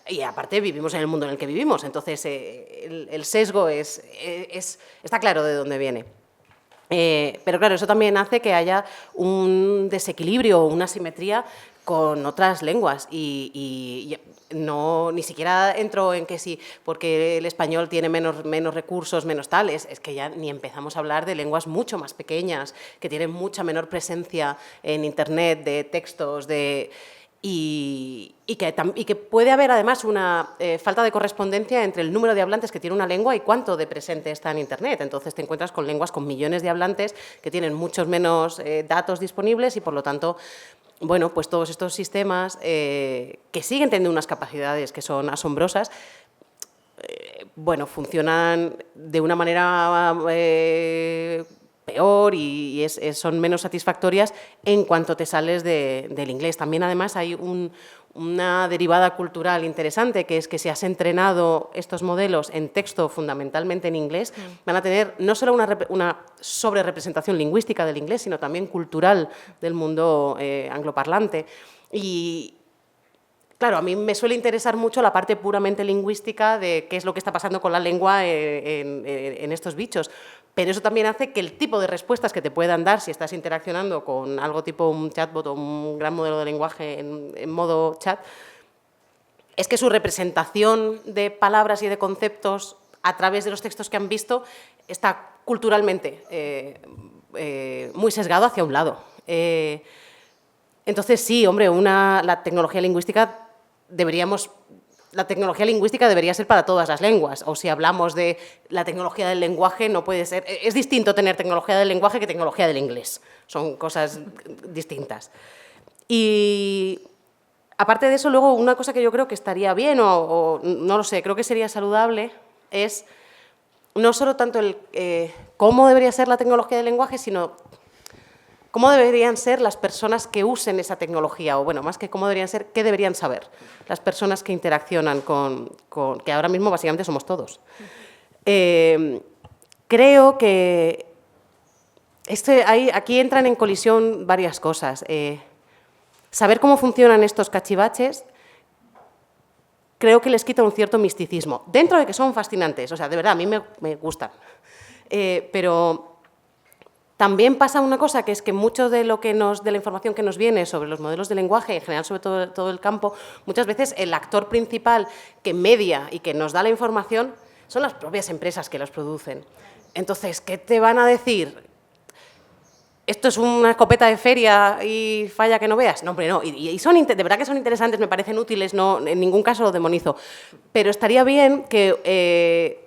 y aparte vivimos en el mundo en el que vivimos, entonces el sesgo está claro de dónde viene. Pero claro, eso también hace que haya un desequilibrio o una asimetría con otras lenguas y no, ni siquiera entro en que sí, porque el español tiene menos recursos, menos tales, es que ya ni empezamos a hablar de lenguas mucho más pequeñas, que tienen mucha menor presencia en Internet, de textos, y que puede haber además una falta de correspondencia entre el número de hablantes que tiene una lengua y cuánto de presente está en Internet. Entonces te encuentras con lenguas con millones de hablantes que tienen muchos menos datos disponibles y por lo tanto, bueno, pues todos estos sistemas que siguen teniendo unas capacidades que son asombrosas, bueno, funcionan de una manera peor y son menos satisfactorias en cuanto te sales del inglés. También, además, hay una derivada cultural interesante, que es que si has entrenado estos modelos en texto fundamentalmente en inglés, van a tener no solo una sobrerepresentación lingüística del inglés, sino también cultural del mundo angloparlante. Y claro, a mí me suele interesar mucho la parte puramente lingüística de qué es lo que está pasando con la lengua en estos bichos, pero eso también hace que el tipo de respuestas que te puedan dar si estás interaccionando con algo tipo un chatbot o un gran modelo de lenguaje en modo chat, es que su representación de palabras y de conceptos a través de los textos que han visto está culturalmente muy sesgado hacia un lado. Entonces, sí, hombre, la tecnología lingüística debería ser para todas las lenguas, o si hablamos de la tecnología del lenguaje, no puede ser... Es distinto tener tecnología del lenguaje que tecnología del inglés, son cosas distintas. Y aparte de eso, luego una cosa que yo creo que estaría bien, o no lo sé, creo que sería saludable, es no solo tanto el cómo debería ser la tecnología del lenguaje, sino cómo deberían ser las personas que usen esa tecnología, o bueno, más que cómo deberían ser, qué deberían saber las personas que interaccionan que ahora mismo básicamente somos todos. Creo que aquí entran en colisión varias cosas. Saber cómo funcionan estos cachivaches creo que les quita un cierto misticismo, dentro de que son fascinantes, o sea, de verdad, a mí me gustan, pero también pasa una cosa, que es que mucho de la información que nos viene sobre los modelos de lenguaje, en general sobre todo el campo, muchas veces el actor principal que media y que nos da la información son las propias empresas que los producen. Entonces, ¿qué te van a decir? ¿Esto es una escopeta de feria y falla que no veas? No, hombre, no. Y de verdad que son interesantes, me parecen útiles, no, en ningún caso lo demonizo. Pero estaría bien que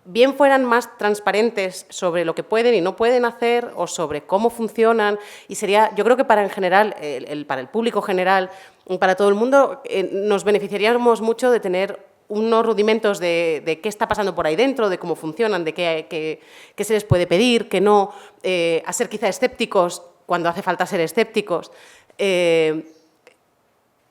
bien fueran más transparentes sobre lo que pueden y no pueden hacer, o sobre cómo funcionan, y yo creo que para el público general, para todo el mundo, nos beneficiaríamos mucho de tener unos rudimentos de qué está pasando por ahí dentro, de cómo funcionan, de qué se les puede pedir, qué no, a ser quizá escépticos cuando hace falta ser escépticos,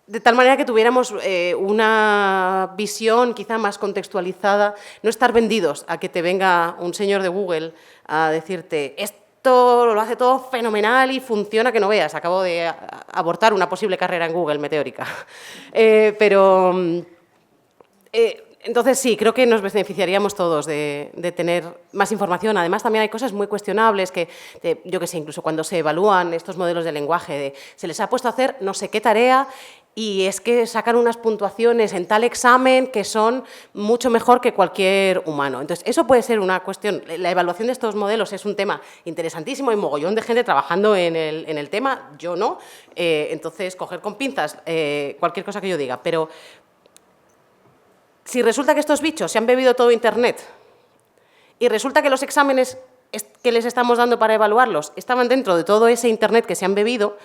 de tal manera que tuviéramos una visión quizá más contextualizada, no estar vendidos a que te venga un señor de Google a decirte esto lo hace todo fenomenal y funciona que no veas. Acabo de abortar una posible carrera en Google meteórica. Entonces sí, creo que nos beneficiaríamos todos de tener más información. Además, también hay cosas muy cuestionables que, yo qué sé, incluso cuando se evalúan estos modelos de lenguaje, se les ha puesto a hacer no sé qué tarea y es que sacan unas puntuaciones en tal examen que son mucho mejor que cualquier humano. Entonces, eso puede ser una cuestión. La evaluación de estos modelos es un tema interesantísimo, hay mogollón de gente trabajando en el tema, yo no. Entonces, coger con pinzas cualquier cosa que yo diga, pero si resulta que estos bichos se han bebido todo Internet y resulta que los exámenes que les estamos dando para evaluarlos estaban dentro de todo ese Internet que se han bebido,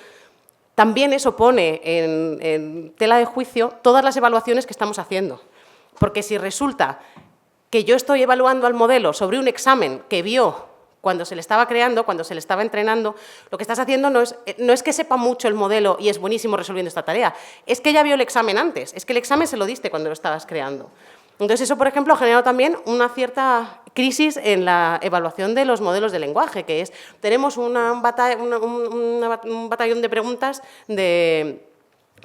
también eso pone en tela de juicio todas las evaluaciones que estamos haciendo. Porque si resulta que yo estoy evaluando al modelo sobre un examen que vio cuando se le estaba creando, cuando se le estaba entrenando, lo que estás haciendo no es que sepa mucho el modelo y es buenísimo resolviendo esta tarea, es que ya vio el examen antes, es que el examen se lo diste cuando lo estabas creando. Entonces, eso, por ejemplo, ha generado también una cierta crisis en la evaluación de los modelos de lenguaje, que es, tenemos un batallón de preguntas de,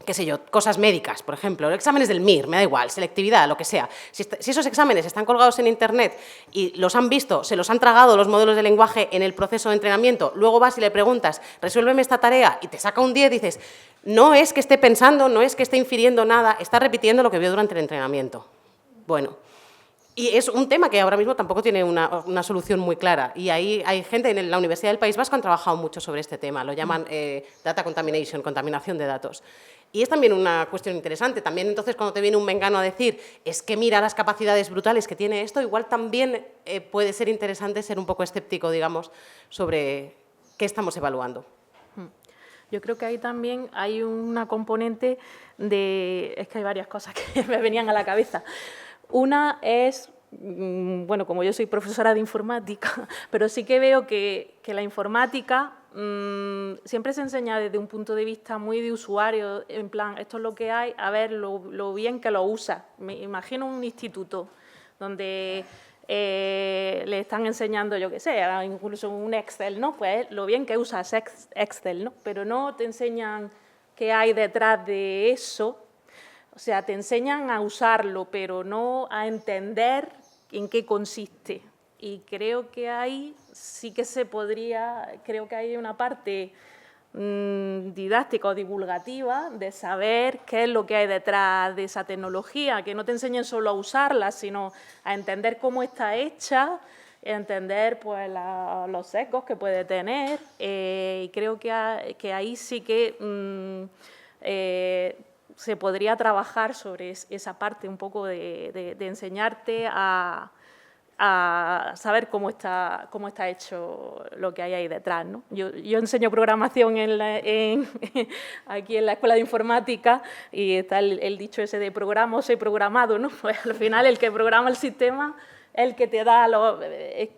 qué sé yo, cosas médicas, por ejemplo, exámenes del MIR, me da igual, selectividad, lo que sea. Si esos exámenes están colgados en Internet y los han visto, se los han tragado los modelos de lenguaje en el proceso de entrenamiento, luego vas y le preguntas, resuélveme esta tarea, y te saca un 10, dices, no es que esté pensando, no es que esté infiriendo nada, está repitiendo lo que vio durante el entrenamiento. Bueno, y es un tema que ahora mismo tampoco tiene una solución muy clara. Y ahí hay gente en la Universidad del País Vasco que han trabajado mucho sobre este tema. Lo llaman data contamination, contaminación de datos. Y es también una cuestión interesante. También, entonces, cuando te viene un mengano a decir es que mira las capacidades brutales que tiene esto, igual también puede ser interesante ser un poco escéptico, digamos, sobre qué estamos evaluando. Yo creo que ahí también hay una componente de... Es que hay varias cosas que me venían a la cabeza. Una es, bueno, como yo soy profesora de informática, pero sí que veo que la informática siempre se enseña desde un punto de vista muy de usuario, en plan, esto es lo que hay, a ver lo bien que lo usa. Me imagino un instituto donde le están enseñando, yo qué sé, incluso un Excel, ¿no? Pues lo bien que usas Excel, ¿no? Pero no te enseñan qué hay detrás de eso. O sea, te enseñan a usarlo, pero no a entender en qué consiste. Y creo que ahí sí que se podría, creo que hay una parte didáctica o divulgativa de saber qué es lo que hay detrás de esa tecnología, que no te enseñen solo a usarla, sino a entender cómo está hecha, entender pues, los sesgos que puede tener, y creo que ahí sí que se podría trabajar sobre esa parte un poco de enseñarte a saber cómo está hecho lo que hay ahí detrás, ¿no? Yo enseño programación aquí en la Escuela de Informática y está el dicho ese de programa o soy programado, ¿no? Pues al final el que programa el sistema, el que te da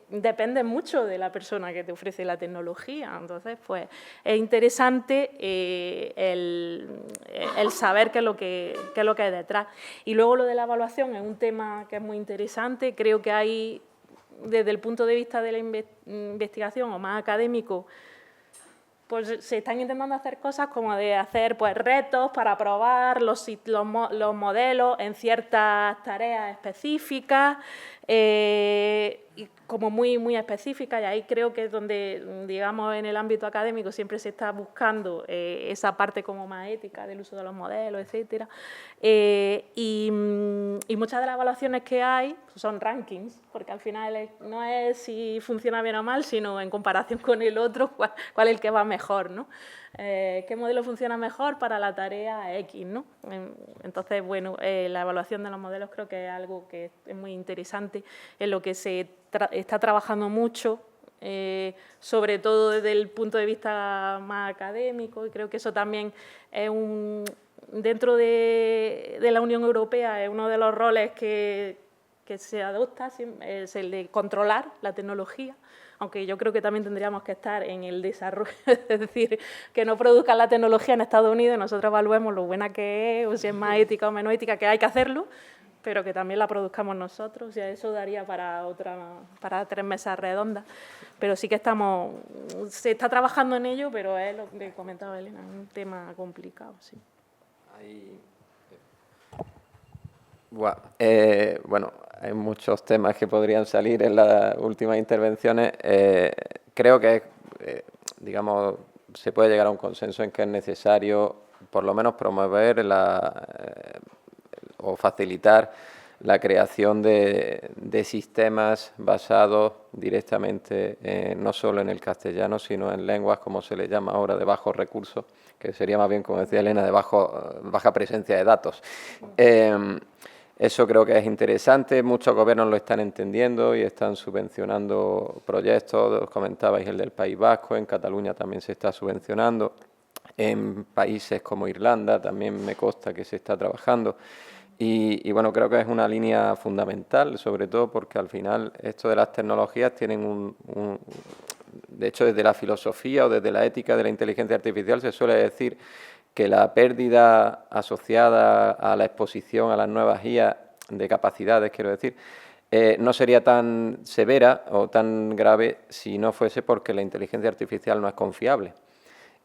depende mucho de la persona que te ofrece la tecnología. Entonces, pues es interesante el saber qué es lo que hay detrás. Y luego lo de la evaluación es un tema que es muy interesante. Creo que hay, desde el punto de vista de la investigación o más académico, pues se están intentando hacer cosas como de hacer pues, retos para probar los modelos en ciertas tareas específicas, y como muy específicas, y ahí creo que es donde, digamos, en el ámbito académico siempre se está buscando esa parte como más ética del uso de los modelos, etcétera. Y muchas de las evaluaciones que hay son rankings, porque al final no es si funciona bien o mal, sino en comparación con el otro, cuál es el que va mejor, ¿no? ¿Qué modelo funciona mejor para la tarea X, ¿no? Entonces, bueno, la evaluación de los modelos creo que es algo que es muy interesante, en lo que se está trabajando mucho, sobre todo desde el punto de vista más académico, y creo que eso también es dentro de la Unión Europea es uno de los roles que se adopta, es el de controlar la tecnología, aunque yo creo que también tendríamos que estar en el desarrollo, es decir, que no produzcan la tecnología en Estados Unidos y nosotros evaluemos lo buena que es, o si es más ética o menos ética, que hay que hacerlo, pero que también la produzcamos nosotros, y eso daría para 3 mesas redondas. Pero sí que se está trabajando en ello, pero es lo que comentaba Elena, un tema complicado, sí. Bueno, hay muchos temas que podrían salir en las últimas intervenciones. Creo que, digamos, se puede llegar a un consenso en que es necesario, por lo menos, promover o facilitar la creación de sistemas basados directamente no solo en el castellano, sino en lenguas, como se le llama ahora, de bajos recursos, que sería más bien, como decía Elena, de baja presencia de datos. Eso creo que es interesante, muchos gobiernos lo están entendiendo y están subvencionando proyectos, os comentabais el del País Vasco, en Cataluña también se está subvencionando, en países como Irlanda también me consta que se está trabajando. Y bueno, creo que es una línea fundamental, sobre todo porque al final esto de las tecnologías tienen de hecho, desde la filosofía o desde la ética de la inteligencia artificial se suele decir que la pérdida asociada a la exposición a las nuevas IA de capacidades, quiero decir, no sería tan severa o tan grave si no fuese porque la inteligencia artificial no es confiable.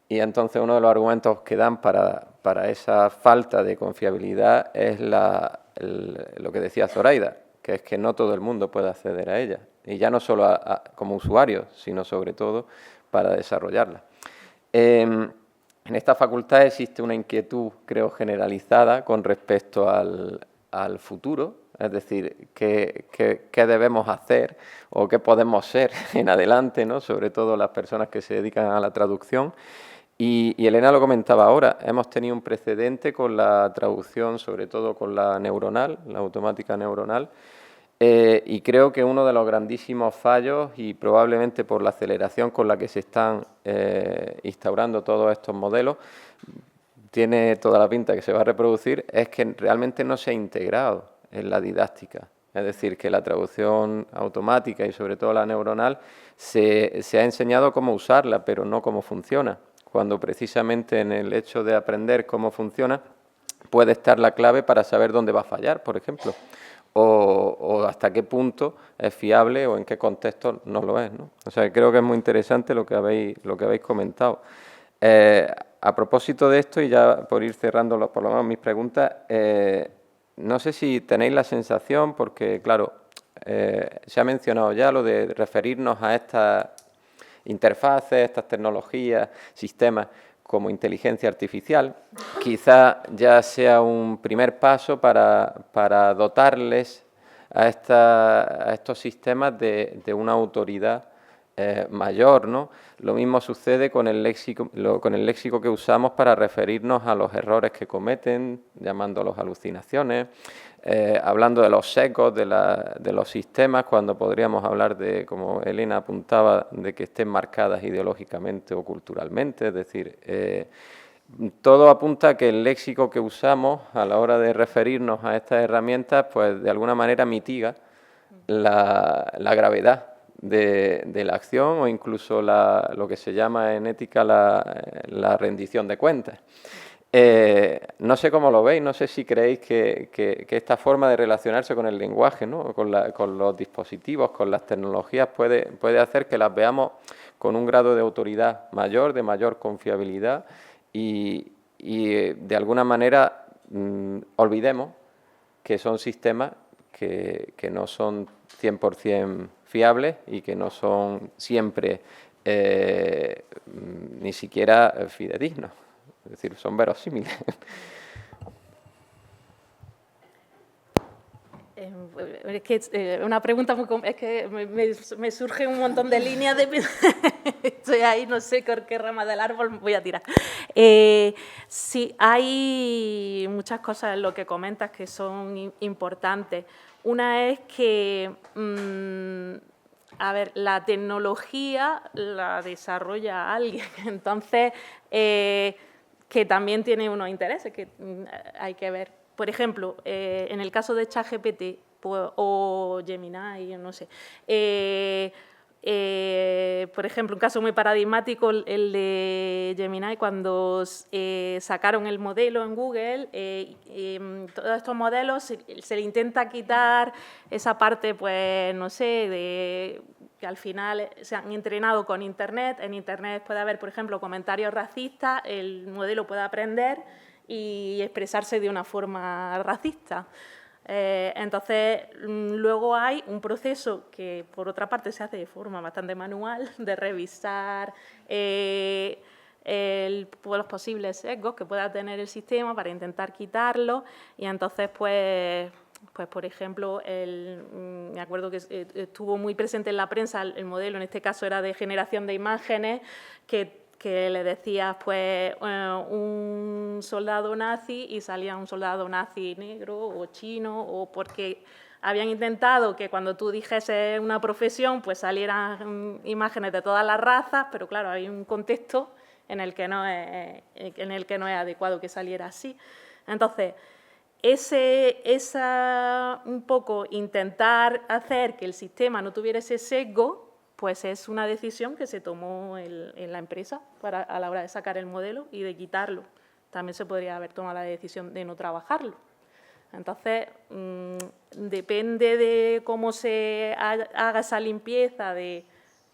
Y entonces uno de los argumentos que dan para esa falta de confiabilidad es lo que decía Zoraida, que es que no todo el mundo puede acceder a ella. Y ya no solo como usuario, sino sobre todo para desarrollarla. En esta facultad existe una inquietud, creo, generalizada con respecto al futuro, es decir, qué debemos hacer o qué podemos ser en adelante, ¿no? Sobre todo las personas que se dedican a la traducción. Y Elena lo comentaba ahora, hemos tenido un precedente con la traducción, sobre todo con la neuronal, la automática neuronal, y creo que uno de los grandísimos fallos, y probablemente por la aceleración con la que se están instaurando todos estos modelos, tiene toda la pinta que se va a reproducir, es que realmente no se ha integrado en la didáctica. Es decir, que la traducción automática y sobre todo la neuronal se ha enseñado cómo usarla, pero no cómo funciona, cuando precisamente en el hecho de aprender cómo funciona puede estar la clave para saber dónde va a fallar, por ejemplo, o hasta qué punto es fiable o en qué contexto no lo es, ¿no? O sea, creo que es muy interesante lo que habéis comentado. A propósito de esto, y ya por ir cerrando por lo menos mis preguntas, no sé si tenéis la sensación, porque claro, se ha mencionado ya lo de referirnos a estas interfaces, estas tecnologías, sistemas como inteligencia artificial, quizá ya sea un primer paso para dotarles a estos sistemas de una autoridad mayor, ¿no? Lo mismo sucede con el léxico que usamos para referirnos a los errores que cometen, llamándolos alucinaciones, hablando de los sesgos de los sistemas, cuando podríamos hablar de, como Elena apuntaba, de que estén marcadas ideológicamente o culturalmente, es decir, todo apunta a que el léxico que usamos a la hora de referirnos a estas herramientas, pues de alguna manera mitiga la gravedad de la acción o incluso lo que se llama en ética la rendición de cuentas. No sé cómo lo veis, no sé si creéis que esta forma de relacionarse con el lenguaje, ¿no? con los dispositivos, con las tecnologías, puede hacer que las veamos con un grado de autoridad mayor, de mayor confiabilidad y de alguna manera olvidemos que son sistemas que no son 100% fiables y que no son siempre ni siquiera fidedignos, es decir, son verosímiles. Es que una pregunta muy es que me surge un montón de líneas de estoy ahí, no sé por qué rama del árbol voy a tirar. Sí, hay muchas cosas en lo que comentas que son importantes. Una es que, a ver, la tecnología la desarrolla alguien, entonces que también tiene unos intereses que hay que ver. Por ejemplo, en el caso de ChatGPT o Gemini, no sé, por ejemplo, un caso muy paradigmático, el de Gemini, cuando sacaron el modelo en Google, todos estos modelos se le intenta quitar esa parte, pues, no sé, de que al final se han entrenado con Internet. En Internet puede haber, por ejemplo, comentarios racistas, el modelo puede aprender y expresarse de una forma racista. Entonces, luego hay un proceso que, por otra parte, se hace de forma bastante manual, de revisar los posibles sesgos que pueda tener el sistema para intentar quitarlos. Y entonces, pues por ejemplo, me acuerdo que estuvo muy presente en la prensa el modelo, en este caso era de generación de imágenes, que le decías, pues, un soldado nazi y salía un soldado nazi negro o chino, o porque habían intentado que cuando tú dijese una profesión, pues salieran imágenes de todas las razas, pero claro, hay un contexto en el que no es adecuado que saliera así. Entonces, un poco intentar hacer que el sistema no tuviera ese sesgo, pues es una decisión que se tomó en la empresa a la hora de sacar el modelo y de quitarlo. También se podría haber tomado la decisión de no trabajarlo. Entonces, depende de cómo se haga esa limpieza de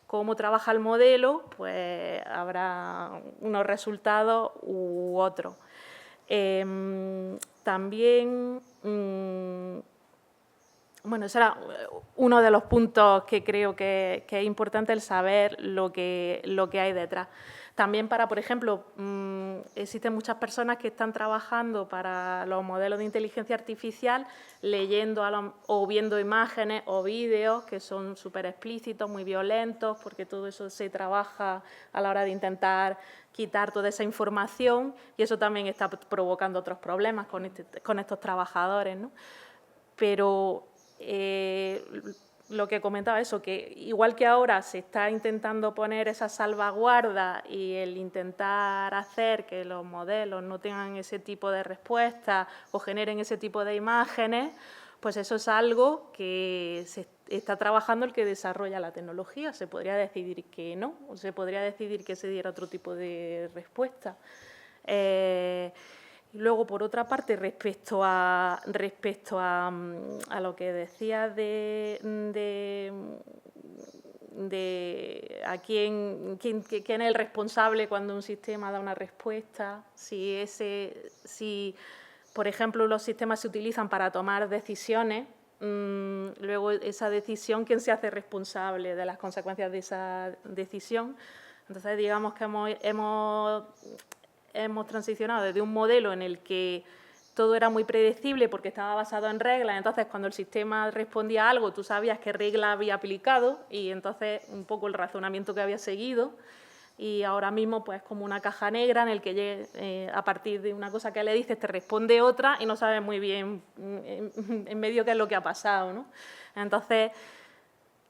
cómo trabaja el modelo, pues habrá unos resultados u otros. También, bueno, ese era uno de los puntos que creo que es importante, el saber lo que hay detrás. También por ejemplo, existen muchas personas que están trabajando para los modelos de inteligencia artificial leyendo o viendo imágenes o vídeos que son súper explícitos, muy violentos, porque todo eso se trabaja a la hora de intentar quitar toda esa información y eso también está provocando otros problemas con estos trabajadores, ¿no? Pero lo que comentaba eso, que igual que ahora se está intentando poner esa salvaguarda y el intentar hacer que los modelos no tengan ese tipo de respuestas o generen ese tipo de imágenes, pues eso es algo que se está trabajando el que desarrolla la tecnología. Se podría decidir que no, o se podría decidir que se diera otro tipo de respuesta. Y luego, por otra parte, respecto a lo que decías de a quién es el responsable cuando un sistema da una respuesta, si por ejemplo, los sistemas se utilizan para tomar decisiones, luego esa decisión, ¿quién se hace responsable de las consecuencias de esa decisión? Entonces, digamos que hemos transicionado desde un modelo en el que todo era muy predecible porque estaba basado en reglas, entonces cuando el sistema respondía a algo, tú sabías qué regla había aplicado y entonces un poco el razonamiento que había seguido. Y ahora mismo pues como una caja negra en el que a partir de una cosa que le dices te responde otra y no sabes muy bien en medio qué es lo que ha pasado, ¿no? Entonces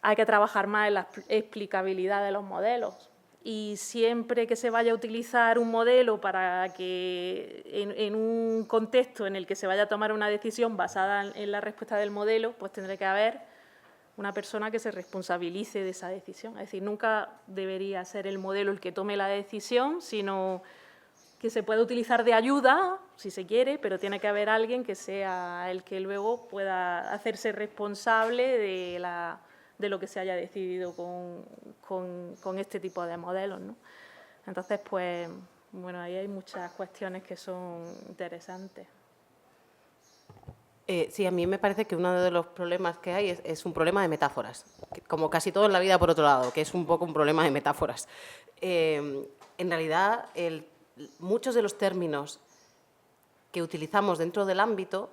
hay que trabajar más en la explicabilidad de los modelos. Y siempre que se vaya a utilizar un modelo para que en un contexto en el que se vaya a tomar una decisión basada en la respuesta del modelo, pues tendrá que haber una persona que se responsabilice de esa decisión. Es decir, nunca debería ser el modelo el que tome la decisión, sino que se puede utilizar de ayuda, si se quiere, pero tiene que haber alguien que sea el que luego pueda hacerse responsable de lo que se haya decidido con este tipo de modelos, ¿no? Entonces, pues, bueno, ahí hay muchas cuestiones que son interesantes. Sí, a mí me parece que uno de los problemas que hay es un problema de metáforas, como casi todo en la vida por otro lado, que es un poco un problema de metáforas. En realidad, muchos de los términos que utilizamos dentro del ámbito,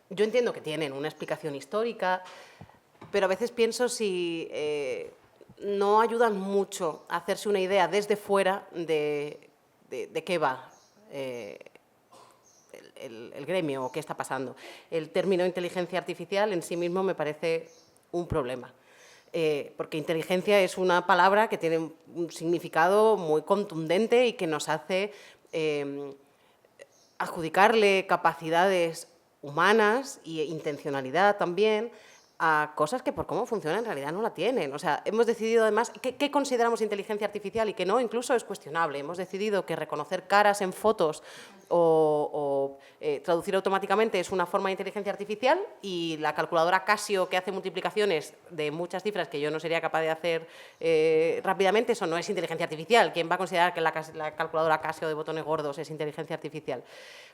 yo entiendo que tienen una explicación histórica, pero a veces pienso si no ayudan mucho a hacerse una idea desde fuera de qué va el gremio o qué está pasando. El término inteligencia artificial en sí mismo me parece un problema, porque inteligencia es una palabra que tiene un significado muy contundente y que nos hace adjudicarle capacidades humanas e intencionalidad también a cosas que por cómo funciona en realidad no la tienen. O sea, hemos decidido además, ¿qué consideramos inteligencia artificial y qué no? Incluso es cuestionable. Hemos decidido que reconocer caras en fotos o traducir automáticamente es una forma de inteligencia artificial y la calculadora Casio que hace multiplicaciones de muchas cifras que yo no sería capaz de hacer rápidamente, eso no es inteligencia artificial. ¿Quién va a considerar que la calculadora Casio de botones gordos es inteligencia artificial?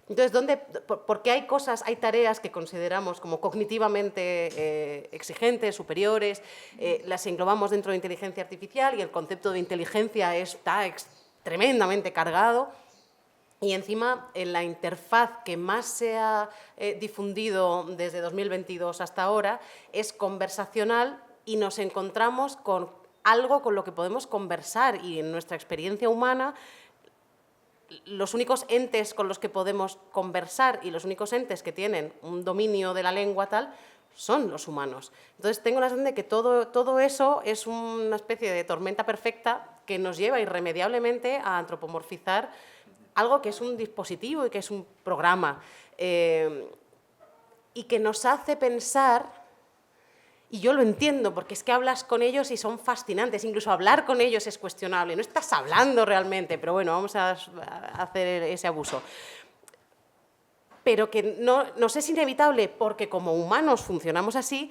Entonces, ¿por qué hay hay tareas que consideramos como cognitivamente exigentes, superiores, las englobamos dentro de inteligencia artificial y el concepto de inteligencia está tremendamente cargado? Y encima, en la interfaz que más se ha difundido desde 2022 hasta ahora es conversacional y nos encontramos con algo con lo que podemos conversar y en nuestra experiencia humana los únicos entes con los que podemos conversar y los únicos entes que tienen un dominio de la lengua tal son los humanos. Entonces, tengo la sensación de que todo eso es una especie de tormenta perfecta que nos lleva irremediablemente a antropomorfizar algo que es un dispositivo y que es un programa y que nos hace pensar. Y yo lo entiendo, porque es que hablas con ellos y son fascinantes, incluso hablar con ellos es cuestionable, no estás hablando realmente, pero bueno, vamos a hacer ese abuso. Pero que nos es inevitable, porque como humanos funcionamos así,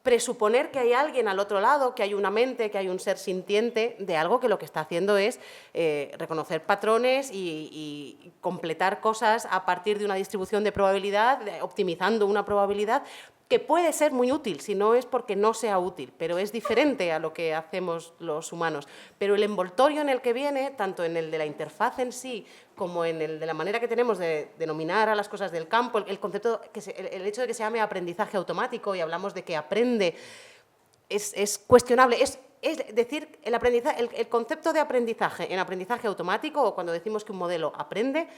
presuponer que hay alguien al otro lado, que hay una mente, que hay un ser sintiente de algo que lo que está haciendo es reconocer patrones y completar cosas a partir de una distribución de probabilidad, optimizando una probabilidad, que puede ser muy útil, si no es porque no sea útil, pero es diferente a lo que hacemos los humanos. Pero el envoltorio en el que viene, tanto en el de la interfaz en sí, como en el de la manera que tenemos de denominar a las cosas del campo, el concepto, el hecho de que se llame aprendizaje automático y hablamos de que aprende, es cuestionable. Es decir, el concepto de aprendizaje en aprendizaje automático, o cuando decimos que un modelo aprende,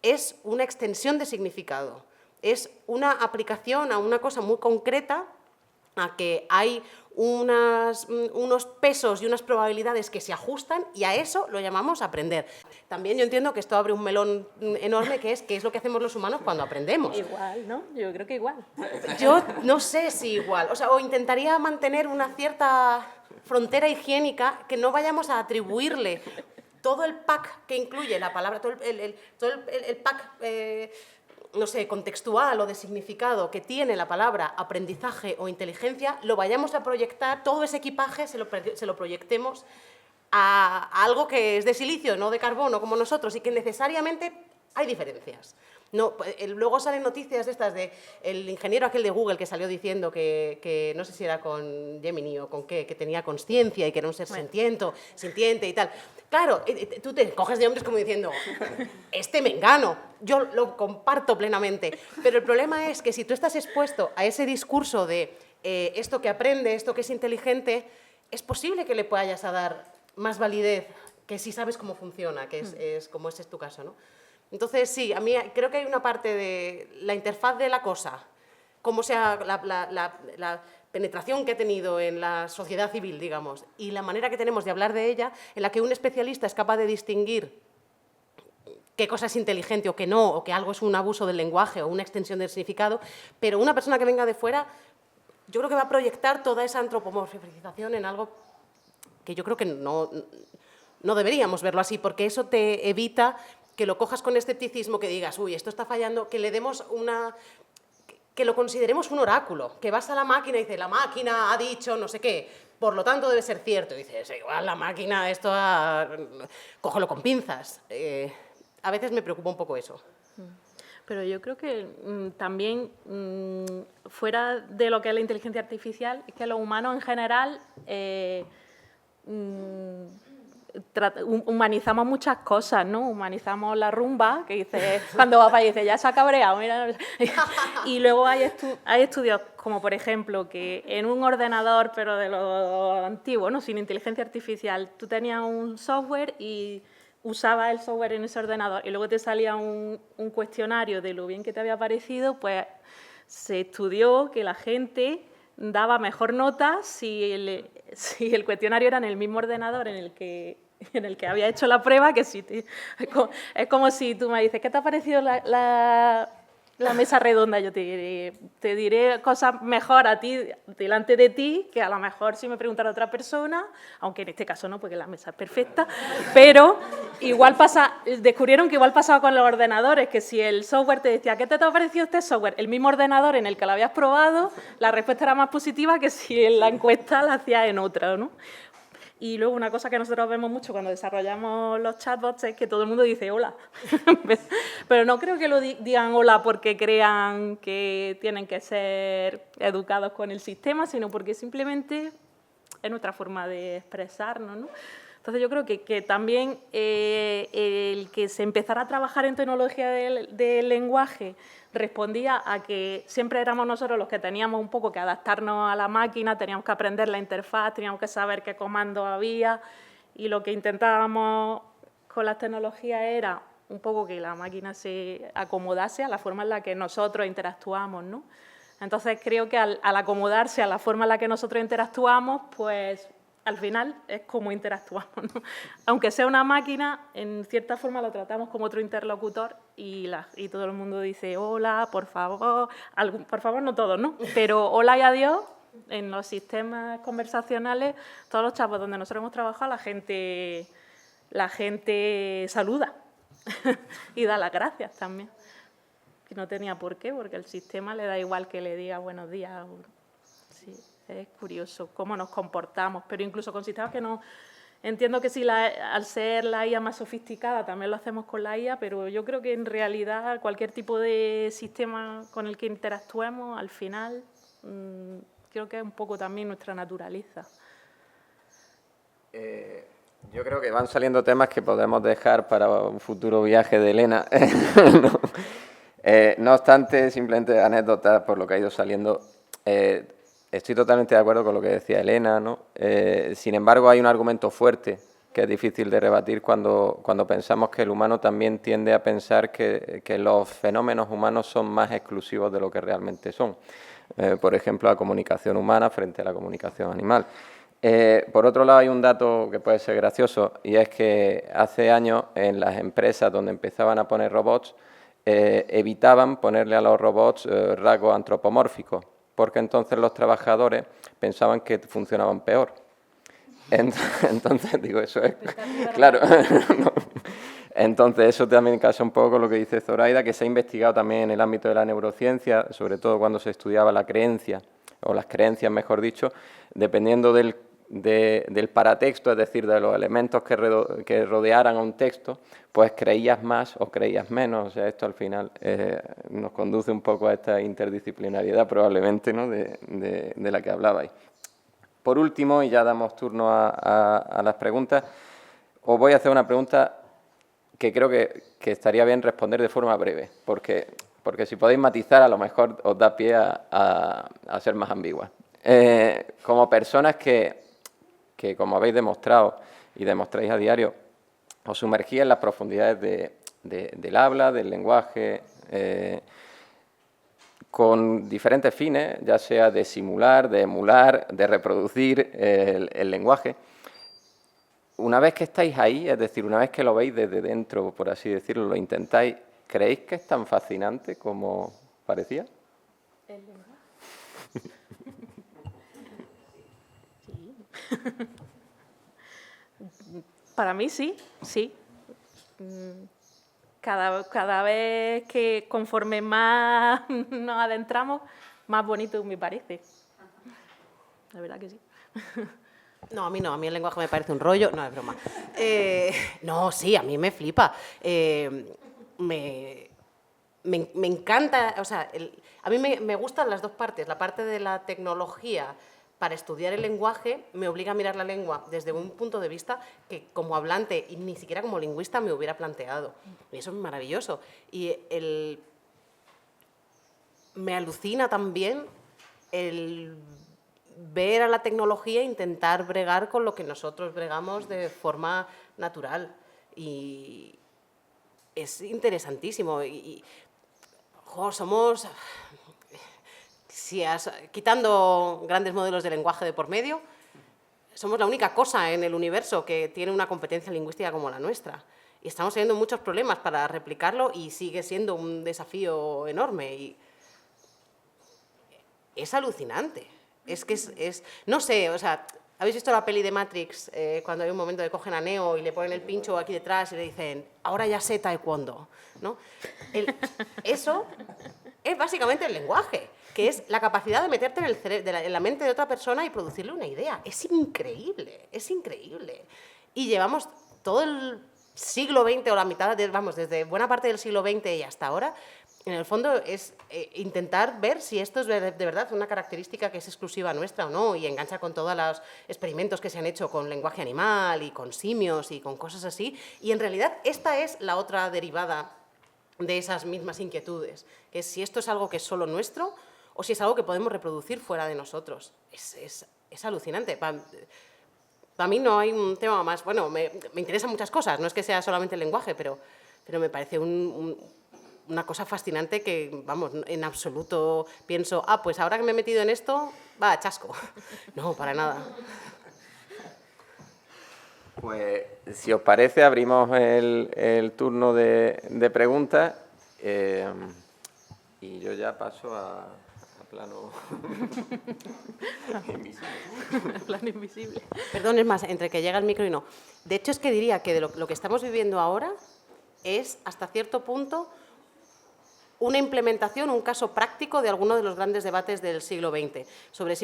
es una extensión de significado. Es una aplicación a una cosa muy concreta, a que hay unos pesos y unas probabilidades que se ajustan y a eso lo llamamos aprender. También yo entiendo que esto abre un melón enorme, que es lo que hacemos los humanos cuando aprendemos. Igual, ¿no? Yo creo que igual. Yo no sé si igual, o intentaría mantener una cierta frontera higiénica, que no vayamos a atribuirle todo el pack que incluye la palabra, todo el pack no sé, contextual o de significado que tiene la palabra aprendizaje o inteligencia, lo vayamos a proyectar, todo ese equipaje se lo proyectemos a algo que es de silicio, no de carbono como nosotros, y que necesariamente hay diferencias. No, luego salen noticias de estas de el ingeniero aquel de Google que salió diciendo que no sé si era con Gemini o con qué, que tenía consciencia y que era un ser sintiente y tal. Claro, tú te coges de hombres como diciendo, este mengano, yo lo comparto plenamente, pero el problema es que si tú estás expuesto a ese discurso de esto que aprende, esto que es inteligente, es posible que le puedas a dar más validez que si sabes cómo funciona, que es como ese es tu caso, ¿no? Entonces, sí, a mí creo que hay una parte de la interfaz de la cosa, cómo sea la penetración que ha tenido en la sociedad civil, digamos, y la manera que tenemos de hablar de ella, en la que un especialista es capaz de distinguir qué cosa es inteligente o qué no, o que algo es un abuso del lenguaje o una extensión del significado, pero una persona que venga de fuera, yo creo que va a proyectar toda esa antropomorfización en algo que yo creo que no deberíamos verlo así, porque eso te evita que lo cojas con escepticismo, que digas, uy, esto está fallando, que le demos que lo consideremos un oráculo, que vas a la máquina y dices, la máquina ha dicho no sé qué, por lo tanto debe ser cierto. Y dices, igual la máquina, cógelo con pinzas. A veces me preocupa un poco eso. Pero yo creo que también, fuera de lo que es la inteligencia artificial, es que los humanos en general humanizamos muchas cosas, ¿no? Humanizamos la rumba, que dice, cuando va y dice, ya se ha cabreado, mira. Y luego hay estudios como, por ejemplo, que en un ordenador, pero de lo antiguo, ¿no? Sin inteligencia artificial, tú tenías un software y usabas el software en ese ordenador y luego te salía un cuestionario de lo bien que te había parecido, pues se estudió que la gente daba mejor nota si el cuestionario era en el mismo ordenador en el que había hecho la prueba, que si es como si tú me dices, ¿qué te ha parecido la mesa redonda? Yo te diré cosas mejor a ti, delante de ti, que a lo mejor si me preguntara otra persona, aunque en este caso no, porque la mesa es perfecta, pero descubrieron que igual pasaba con los ordenadores, que si el software te decía, ¿qué te ha parecido este software? El mismo ordenador en el que lo habías probado, la respuesta era más positiva que si la encuesta la hacías en otra, ¿no? Y luego una cosa que nosotros vemos mucho cuando desarrollamos los chatbots es que todo el mundo dice hola. Pero no creo que lo digan hola porque crean que tienen que ser educados con el sistema, sino porque simplemente es nuestra forma de expresarnos, ¿no? Entonces yo creo que también el que se empezara a trabajar en tecnología del lenguaje respondía a que siempre éramos nosotros los que teníamos un poco que adaptarnos a la máquina, teníamos que aprender la interfaz, teníamos que saber qué comandos había, y lo que intentábamos con las tecnologías era un poco que la máquina se acomodase a la forma en la que nosotros interactuamos, ¿no? Entonces creo que al acomodarse a la forma en la que nosotros interactuamos, pues al final es como interactuamos, ¿no? Aunque sea una máquina, en cierta forma lo tratamos como otro interlocutor y todo el mundo dice hola, por favor no todos, ¿no? Pero hola y adiós, en los sistemas conversacionales, todos los chavos donde nosotros hemos trabajado, la gente saluda y da las gracias también. Que no tenía por qué, porque el sistema le da igual que le diga buenos días. Sí. Es curioso cómo nos comportamos, pero incluso con sistemas que no... Entiendo que sí, al ser la IA más sofisticada, también lo hacemos con la IA, pero yo creo que en realidad cualquier tipo de sistema con el que interactuemos, al final, creo que es un poco también nuestra naturaleza. Yo creo que van saliendo temas que podemos dejar para un futuro viaje de Elena. No obstante, simplemente anécdotas por lo que ha ido saliendo. Estoy totalmente de acuerdo con lo que decía Elena, ¿no? Sin embargo, hay un argumento fuerte que es difícil de rebatir cuando pensamos que el humano también tiende a pensar que los fenómenos humanos son más exclusivos de lo que realmente son. Por ejemplo, la comunicación humana frente a la comunicación animal. Por otro lado, hay un dato que puede ser gracioso, y es que hace años en las empresas donde empezaban a poner robots, evitaban ponerle a los robots rasgos antropomórficos, porque entonces los trabajadores pensaban que funcionaban peor. Entonces, digo, eso es... Claro. No. Entonces, eso también casa un poco con lo que dice Zoraida, que se ha investigado también en el ámbito de la neurociencia, sobre todo cuando se estudiaba la creencia, o las creencias, mejor dicho, dependiendo del del paratexto, es decir, de los elementos que rodearan a un texto, pues creías más o creías menos. O sea, esto al final nos conduce un poco a esta interdisciplinariedad probablemente, ¿no?, de la que hablabais. Por último, y ya damos turno a las preguntas, os voy a hacer una pregunta que creo que estaría bien responder de forma breve, porque si podéis matizar, a lo mejor os da pie a ser más ambigua. Como personas que, como habéis demostrado y demostráis a diario, os sumergís en las profundidades del habla, del lenguaje, con diferentes fines, ya sea de simular, de emular, de reproducir el lenguaje. Una vez que estáis ahí, es decir, una vez que lo veis desde dentro, por así decirlo, lo intentáis, ¿creéis que es tan fascinante como parecía? El lenguaje. Sí. Para mí sí, sí. Cada vez que conforme más nos adentramos, más bonito me parece. La verdad que sí. No, a mí no, a mí el lenguaje me parece un rollo, no, es broma. No, sí, a mí me flipa. Me encanta, o sea, a mí me gustan las dos partes. La parte de la tecnología para estudiar el lenguaje me obliga a mirar la lengua desde un punto de vista que como hablante y ni siquiera como lingüista me hubiera planteado. Y eso es maravilloso. Y me alucina también el ver a la tecnología e intentar bregar con lo que nosotros bregamos de forma natural. Y es interesantísimo. Somos, quitando grandes modelos de lenguaje de por medio, somos la única cosa en el universo que tiene una competencia lingüística como la nuestra. Y estamos teniendo muchos problemas para replicarlo y sigue siendo un desafío enorme. Y es alucinante. Es que no sé, o sea, ¿habéis visto la peli de Matrix? Cuando hay un momento que cogen a Neo y le ponen el pincho aquí detrás y le dicen, ahora ya sé taekwondo, ¿no? Eso es básicamente el lenguaje, que es la capacidad de meterte en la mente de otra persona y producirle una idea. Es increíble, es increíble. Y llevamos todo el siglo XX o la mitad, desde buena parte del siglo XX y hasta ahora, en el fondo es intentar ver si esto es de verdad una característica que es exclusiva nuestra o no, y engancha con todos los experimentos que se han hecho con lenguaje animal y con simios y con cosas así. Y en realidad esta es la otra derivada de esas mismas inquietudes, que es si esto es algo que es solo nuestro o si es algo que podemos reproducir fuera de nosotros. Es alucinante. Para mí no hay un tema más... Bueno, me interesan muchas cosas, no es que sea solamente el lenguaje, pero me parece una cosa fascinante que, vamos, en absoluto pienso, pues ahora que me he metido en esto, va, chasco. No, para nada. Pues, si os parece, abrimos el turno de preguntas y yo ya paso a plano invisible. Plano invisible. Perdón, es más, entre que llega el micro y no. De hecho, es que diría que de lo que estamos viviendo ahora es, hasta cierto punto, una implementación, un caso práctico de alguno de los grandes debates del siglo XX, sobre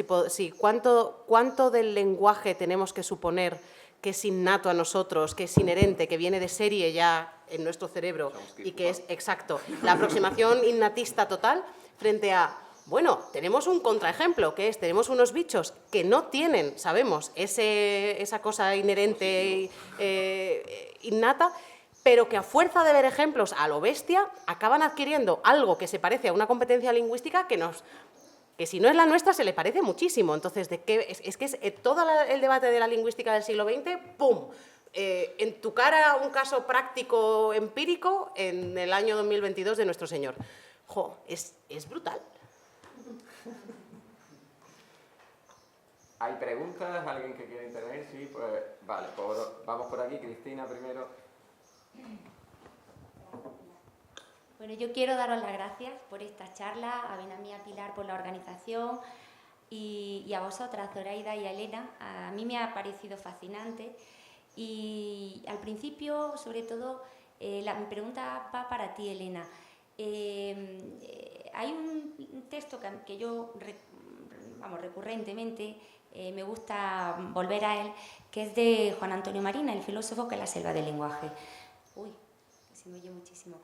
cuánto del lenguaje tenemos que suponer que es innato a nosotros, que es inherente, que viene de serie ya en nuestro cerebro y que es, exacto, la aproximación innatista total frente a, bueno, tenemos un contraejemplo, que es, tenemos unos bichos que no tienen, sabemos, esa cosa inherente, innata, pero que a fuerza de ver ejemplos a lo bestia, acaban adquiriendo algo que se parece a una competencia lingüística que si no es la nuestra se le parece muchísimo. Entonces, es que es todo el debate de la lingüística del siglo XX, ¡pum!, en tu cara un caso práctico empírico en el año 2022 de nuestro Señor. ¡Jo!, es brutal. ¿Hay preguntas? ¿Alguien que quiera intervenir? Sí, pues vale, vamos por aquí. Cristina primero. Bueno, yo quiero daros las gracias por esta charla, a Benamí, a Pilar por la organización y a vosotras, Zoraida y a Elena. A mí me ha parecido fascinante y al principio, sobre todo, mi pregunta va para ti, Elena. Hay un texto que yo, recurrentemente, me gusta volver a él, que es de Juan Antonio Marina, el filósofo, que es La selva del lenguaje. Uy, se me oye muchísimo.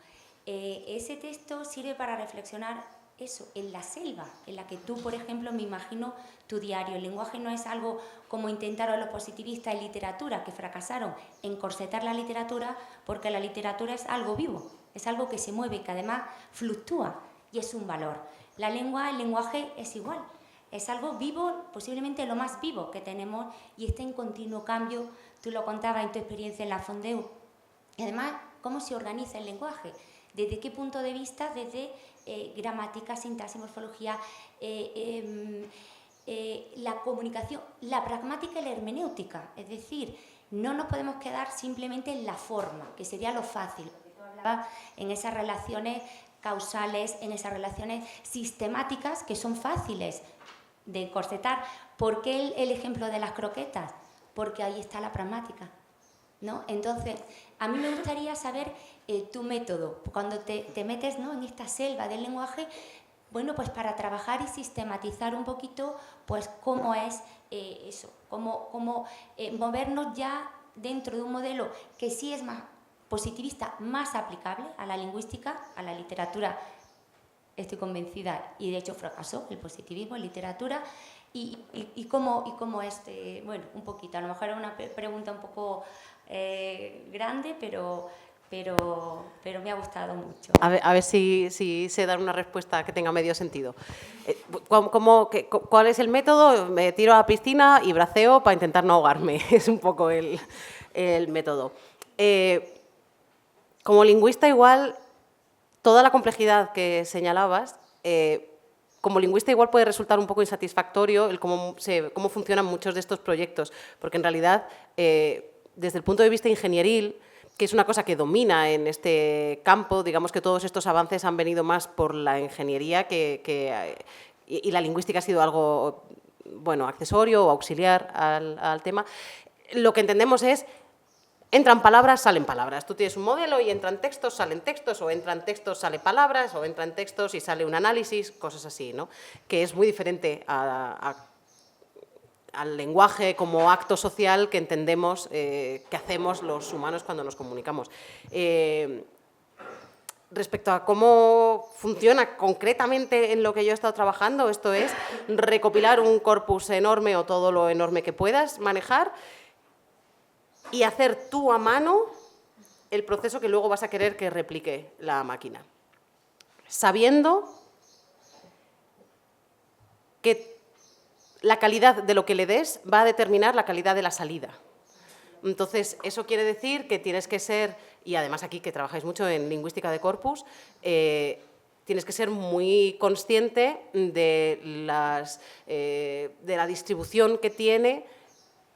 Ese texto sirve para reflexionar eso, en la selva, en la que tú, por ejemplo, me imagino tu diario. El lenguaje no es algo como intentaron los positivistas en literatura, que fracasaron en corsetar la literatura, porque la literatura es algo vivo, es algo que se mueve, que además fluctúa y es un valor. La lengua, el lenguaje es igual, es algo vivo, posiblemente lo más vivo que tenemos, y está en continuo cambio. Tú lo contabas en tu experiencia en la Fondeu. Y además, ¿cómo se organiza el lenguaje? ¿Desde qué punto de vista? Desde gramática, sintaxis, morfología, la comunicación, la pragmática y la hermenéutica. Es decir, no nos podemos quedar simplemente en la forma, que sería lo fácil. Tú hablabas en esas relaciones causales, en esas relaciones sistemáticas que son fáciles de corsetar. ¿Por qué el ejemplo de las croquetas? Porque ahí está la pragmática, ¿no? Entonces, a mí me gustaría saber tu método, cuando te metes, ¿no?, en esta selva del lenguaje, bueno, pues para trabajar y sistematizar un poquito, pues cómo es eso, cómo movernos ya dentro de un modelo que sí es más positivista, más aplicable a la lingüística, a la literatura. Estoy convencida, y de hecho fracasó el positivismo en literatura. ¿Y cómo es? Bueno, un poquito, a lo mejor es una pregunta un poco grande, pero me ha gustado mucho. A ver si sé dar una respuesta que tenga medio sentido. ¿Cuál es el método? Me tiro a la piscina y braceo para intentar no ahogarme. Es un poco el método. Como lingüista, igual, toda la complejidad que señalabas, como lingüista igual puede resultar un poco insatisfactorio el cómo funcionan muchos de estos proyectos, porque en realidad, desde el punto de vista ingenieril, que es una cosa que domina en este campo, digamos que todos estos avances han venido más por la ingeniería y la lingüística ha sido algo, bueno, accesorio o auxiliar al tema. Lo que entendemos es, entran palabras, salen palabras. Tú tienes un modelo y entran textos, salen textos, o entran textos, salen palabras, o entran textos y sale un análisis, cosas así, ¿no? Que es muy diferente al lenguaje como acto social que entendemos que hacemos los humanos cuando nos comunicamos. Respecto a cómo funciona concretamente en lo que yo he estado trabajando, esto es recopilar un corpus enorme o todo lo enorme que puedas manejar y hacer tú a mano el proceso que luego vas a querer que replique la máquina, sabiendo que la calidad de lo que le des va a determinar la calidad de la salida. Entonces, eso quiere decir que tienes que ser, y además aquí que trabajáis mucho en lingüística de corpus, tienes que ser muy consciente de la distribución que tiene,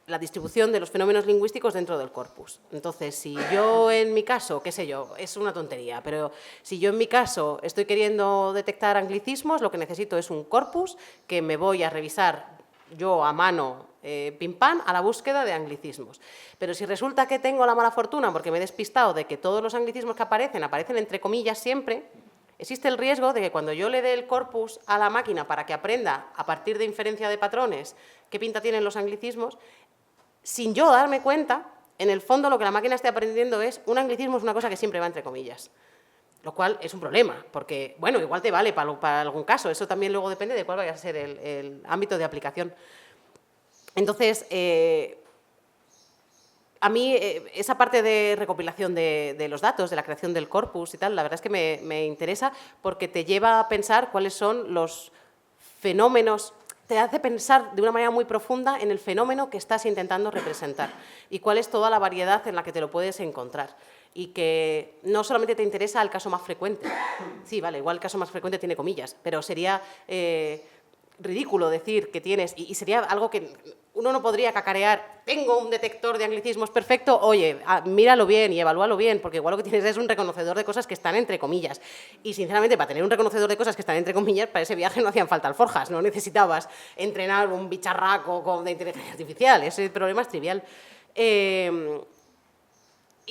la distribución de los fenómenos lingüísticos dentro del corpus. Entonces, si yo en mi caso, qué sé yo, es una tontería, pero si yo en mi caso estoy queriendo detectar anglicismos, lo que necesito es un corpus que me voy a revisar yo a mano, pim pam, a la búsqueda de anglicismos. Pero si resulta que tengo la mala fortuna, porque me he despistado de que todos los anglicismos que aparecen entre comillas siempre, existe el riesgo de que cuando yo le dé el corpus a la máquina para que aprenda, a partir de inferencia de patrones, qué pinta tienen los anglicismos, sin yo darme cuenta, en el fondo lo que la máquina esté aprendiendo es un anglicismo es una cosa que siempre va entre comillas. Lo cual es un problema, porque, bueno, igual te vale para algún caso, eso también luego depende de cuál vaya a ser el ámbito de aplicación. Entonces, a mí esa parte de recopilación de los datos, de la creación del corpus y tal, la verdad es que me interesa porque te lleva a pensar cuáles son los fenómenos, te hace pensar de una manera muy profunda en el fenómeno que estás intentando representar y cuál es toda la variedad en la que te lo puedes encontrar. Y que no solamente te interesa el caso más frecuente. Sí, vale, igual el caso más frecuente tiene comillas, pero sería ridículo decir que tienes, y sería algo que uno no podría cacarear, tengo un detector de anglicismos perfecto, oye, míralo bien y evalúalo bien, porque igual lo que tienes es un reconocedor de cosas que están entre comillas. Y sinceramente, para tener un reconocedor de cosas que están entre comillas, para ese viaje no hacían falta alforjas, no necesitabas entrenar un bicharraco de inteligencia artificial, ese problema es trivial.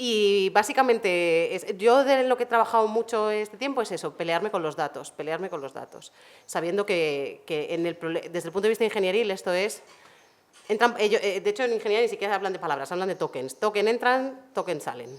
Y básicamente, yo de lo que he trabajado mucho este tiempo es eso, pelearme con los datos, sabiendo que desde el punto de vista ingenieril esto es Entran, de hecho, en ingeniería ni siquiera hablan de palabras, hablan de tokens. Token entran, token salen.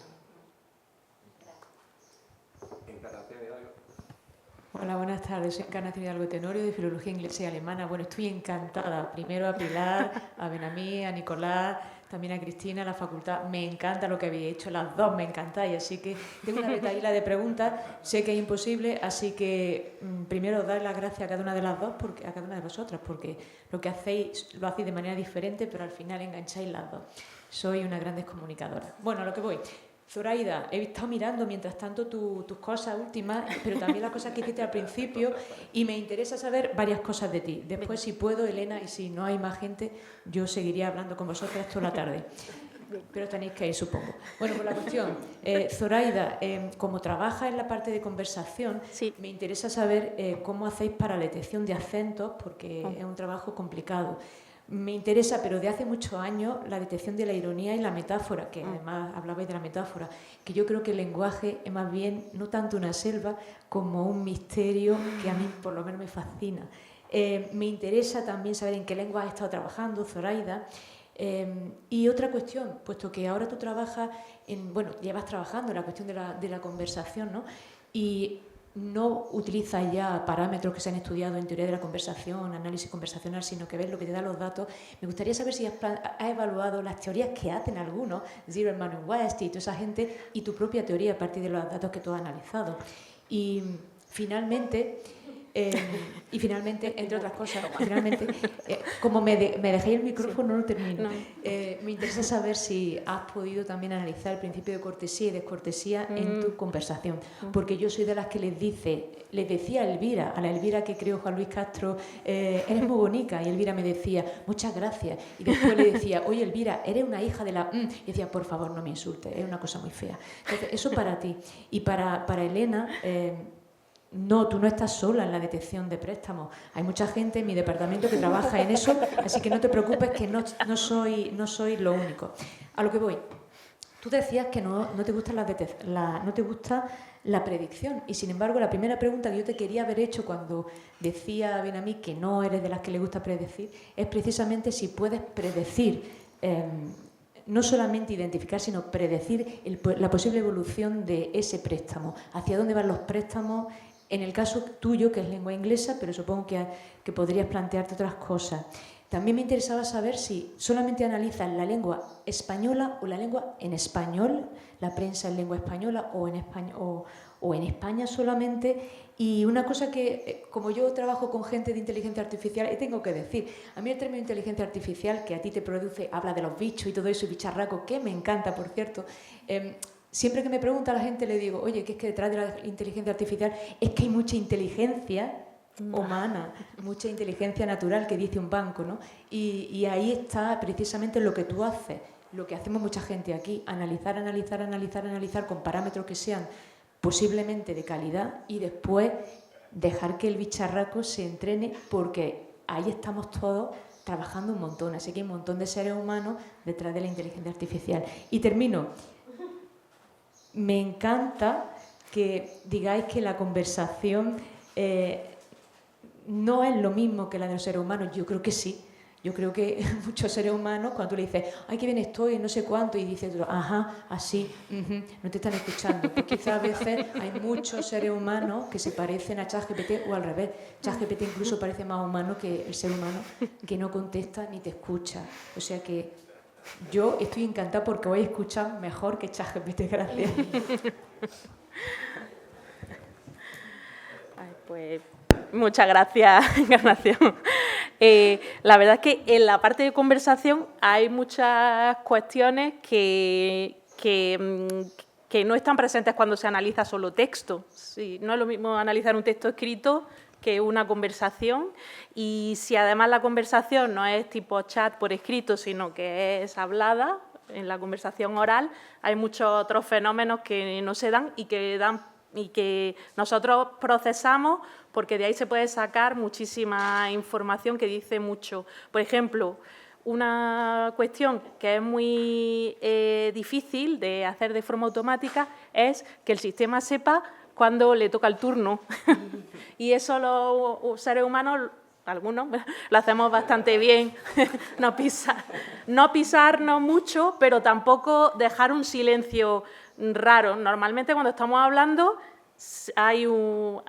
Hola, buenas tardes. Soy Encarnación Hidalgo Tenorio, de Filología Inglesa y Alemana. Bueno, estoy encantada. Primero a Pilar, a Benamí, a Nicolás, también a Cristina, a la facultad. Me encanta lo que habéis hecho, las dos me encantáis. Así que tengo una retaíla de preguntas. Sé que es imposible, así que primero os doy las gracias a cada una de las dos, a cada una de vosotras, porque lo que hacéis lo hacéis de manera diferente, pero al final engancháis las dos. Soy una gran comunicadora. Bueno, a lo que voy. Zoraida, he estado mirando mientras tanto tus cosas últimas, pero también las cosas que hiciste al principio, y me interesa saber varias cosas de ti. Después, si puedo, Elena, y si no hay más gente, yo seguiría hablando con vosotras toda la tarde. Pero tenéis que ir, supongo. Bueno, pues la cuestión, Zoraida, como trabajas en la parte de conversación, sí. Me interesa saber cómo hacéis para la detección de acentos, porque es un trabajo complicado. Me interesa, pero de hace muchos años, la detección de la ironía y la metáfora, que además hablabais de la metáfora, que yo creo que el lenguaje es más bien no tanto una selva como un misterio que a mí por lo menos me fascina. Me interesa también saber en qué lengua has estado trabajando, Zoraida. Y otra cuestión, puesto que ahora tú trabajas llevas trabajando en la cuestión de la conversación, ¿no? Y no utilizas ya parámetros que se han estudiado en teoría de la conversación, análisis conversacional, sino que ves lo que te da los datos. Me gustaría saber si has evaluado las teorías que hacen algunos, Zimmerman y West y toda esa gente, y tu propia teoría a partir de los datos que tú has analizado. Y finalmente, entre otras cosas, como me dejáis el micrófono, no termino. No. Me interesa saber si has podido también analizar el principio de cortesía y descortesía en tu conversación, porque yo soy de las que les decía a Elvira, a la Elvira que creó Juan Luis Castro, eres muy bonita, y Elvira me decía, muchas gracias, y después le decía, oye Elvira, eres una hija de la... y decía, por favor, no me insultes, es una cosa muy fea. Entonces, eso para ti. Y para Elena... No, tú no estás sola en la detección de préstamos. Hay mucha gente en mi departamento que trabaja en eso, así que no te preocupes que no soy lo único. A lo que voy. Tú decías que no te gusta no te gusta la predicción, y sin embargo la primera pregunta que yo te quería haber hecho cuando decía Benamí que no eres de las que le gusta predecir es precisamente si puedes predecir, no solamente identificar, sino predecir la posible evolución de ese préstamo, hacia dónde van los préstamos. En el caso tuyo, que es lengua inglesa, pero supongo que podrías plantearte otras cosas. También me interesaba saber si solamente analizas la lengua española o la lengua en español, la prensa en lengua española o en España solamente. Y una cosa que, como yo trabajo con gente de inteligencia artificial, tengo que decir, a mí el término inteligencia artificial, que a ti te produce, habla de los bichos y todo eso, y bicharraco, que me encanta, por cierto, siempre que me pregunta la gente le digo, oye, que es que detrás de la inteligencia artificial es que hay mucha inteligencia humana, mucha inteligencia natural, que dice un banco, ¿no? Y ahí está precisamente lo que tú haces, lo que hacemos mucha gente aquí, analizar con parámetros que sean posiblemente de calidad y después dejar que el bicharraco se entrene, porque ahí estamos todos trabajando un montón, así que hay un montón de seres humanos detrás de la inteligencia artificial. Y termino. Me encanta que digáis que la conversación no es lo mismo que la de los seres humanos. Yo creo que sí. Yo creo que muchos seres humanos, cuando tú le dices, ay, qué bien estoy, no sé cuánto, y dices, ajá, así, no te están escuchando. Pues quizás a veces hay muchos seres humanos que se parecen a ChatGPT o al revés. ChatGPT incluso parece más humano que el ser humano, que no contesta ni te escucha. O sea que yo estoy encantada porque hoy escuchan mejor que ChatGPT, gracias. Ay, pues muchas gracias, Encarnación. La verdad es que en la parte de conversación hay muchas cuestiones que no están presentes cuando se analiza solo texto. Sí, no es lo mismo analizar un texto escrito que una conversación, y si además la conversación no es tipo chat por escrito, sino que es hablada, en la conversación oral, hay muchos otros fenómenos que no se dan y que nosotros procesamos, porque de ahí se puede sacar muchísima información que dice mucho. Por ejemplo, una cuestión que es muy difícil de hacer de forma automática es que el sistema sepa cuándo le toca el turno. Y eso los seres humanos algunos, lo hacemos bastante bien, no pisarnos mucho, pero tampoco dejar un silencio raro. Normalmente cuando estamos hablando hay un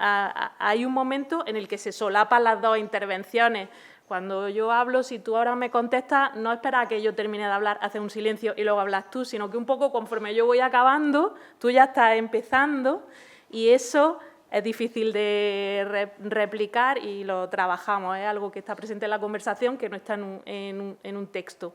momento en el que se solapan las dos intervenciones. Cuando yo hablo, si tú ahora me contestas, no esperas a que yo termine de hablar, haces un silencio y luego hablas tú, sino que un poco conforme yo voy acabando, tú ya estás empezando y eso es difícil de replicar y lo trabajamos, es algo que está presente en la conversación, que no está en un texto.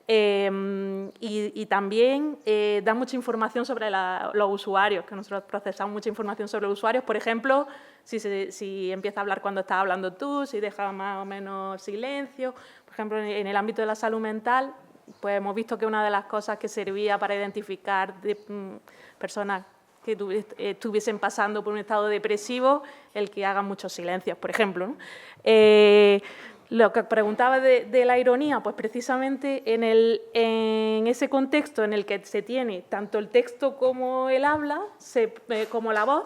Y también da mucha información sobre los usuarios, que nosotros procesamos mucha información sobre los usuarios. Por ejemplo, si empieza a hablar cuando estás hablando tú, si deja más o menos silencio. Por ejemplo, en el ámbito de la salud mental, pues hemos visto que una de las cosas que servía para identificar personas que estuviesen pasando por un estado depresivo, el que hagan muchos silencios, por ejemplo, ¿no? Lo que preguntaba de la ironía, pues precisamente en ese contexto en el que se tiene tanto el texto como el habla, como la voz,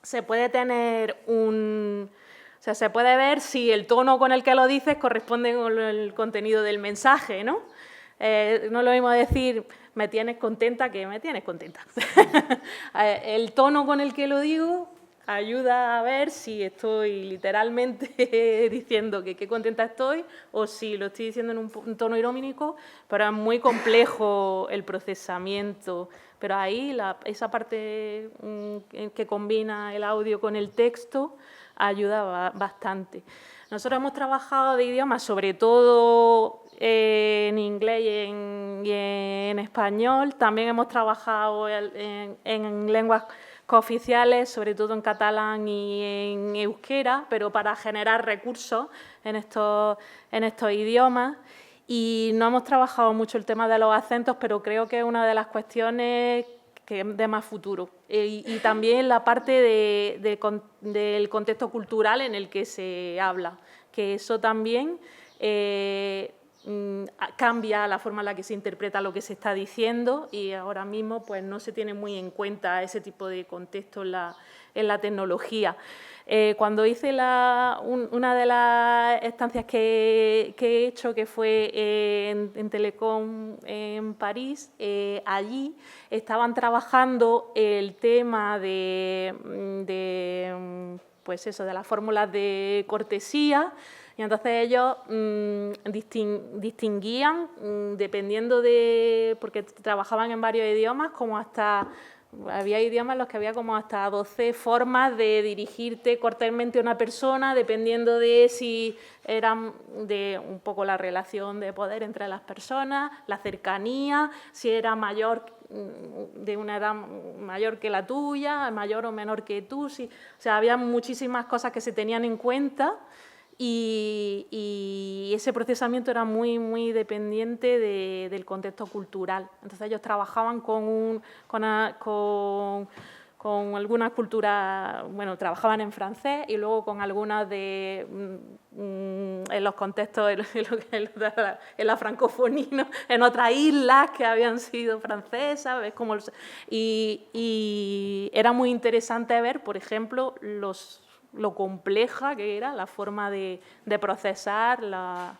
se puede tener o sea, se puede ver si el tono con el que lo dices corresponde con el contenido del mensaje, ¿no? No es lo mismo decir me tienes contenta que me tienes contenta. El tono con el que lo digo ayuda a ver si estoy literalmente diciendo que qué contenta estoy o si lo estoy diciendo en un tono irónico, pero es muy complejo el procesamiento. Pero ahí esa parte que combina el audio con el texto ayuda bastante. Nosotros hemos trabajado de idiomas, sobre todo en inglés y en español. También hemos trabajado en lenguas cooficiales, sobre todo en catalán y en euskera, pero para generar recursos en estos idiomas. Y no hemos trabajado mucho el tema de los acentos, pero creo que es una de las cuestiones que es de más futuro. Y también la parte del contexto cultural en el que se habla, que eso también cambia la forma en la que se interpreta lo que se está diciendo y ahora mismo pues, no se tiene muy en cuenta ese tipo de contexto en la tecnología. Cuando hice una de las estancias que he hecho, que fue en Telecom en París, allí estaban trabajando el tema pues eso, de las fórmulas de cortesía. Y entonces ellos distinguían, dependiendo porque trabajaban en varios idiomas, había idiomas en los que había como hasta 12 formas de dirigirte cortésmente a una persona, dependiendo de si eran de un poco la relación de poder entre las personas, la cercanía, si era de una edad mayor que la tuya, mayor o menor que tú. O sea, había muchísimas cosas que se tenían en cuenta. Y ese procesamiento era muy, muy dependiente del contexto cultural. Entonces ellos trabajaban con algunas culturas, bueno, trabajaban en francés y luego con algunas en los contextos, en la francofonía, ¿no? En otras islas que habían sido francesas, ¿ves? Y era muy interesante ver, por ejemplo, lo compleja que era la forma de procesar las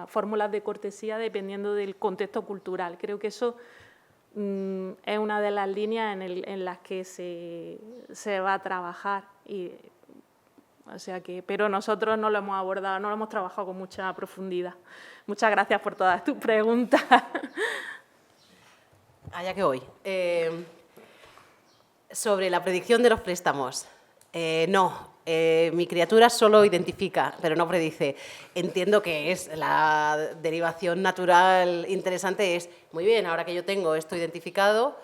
fórmulas de cortesía dependiendo del contexto cultural. Creo que eso es una de las líneas en las que se va a trabajar. Pero nosotros no lo hemos abordado, no lo hemos trabajado con mucha profundidad. Muchas gracias por todas tus preguntas. Allá que voy. Sobre la predicción de los préstamos. Mi criatura solo identifica, pero no predice. Entiendo que es la derivación natural interesante, es, muy bien, ahora que yo tengo esto identificado,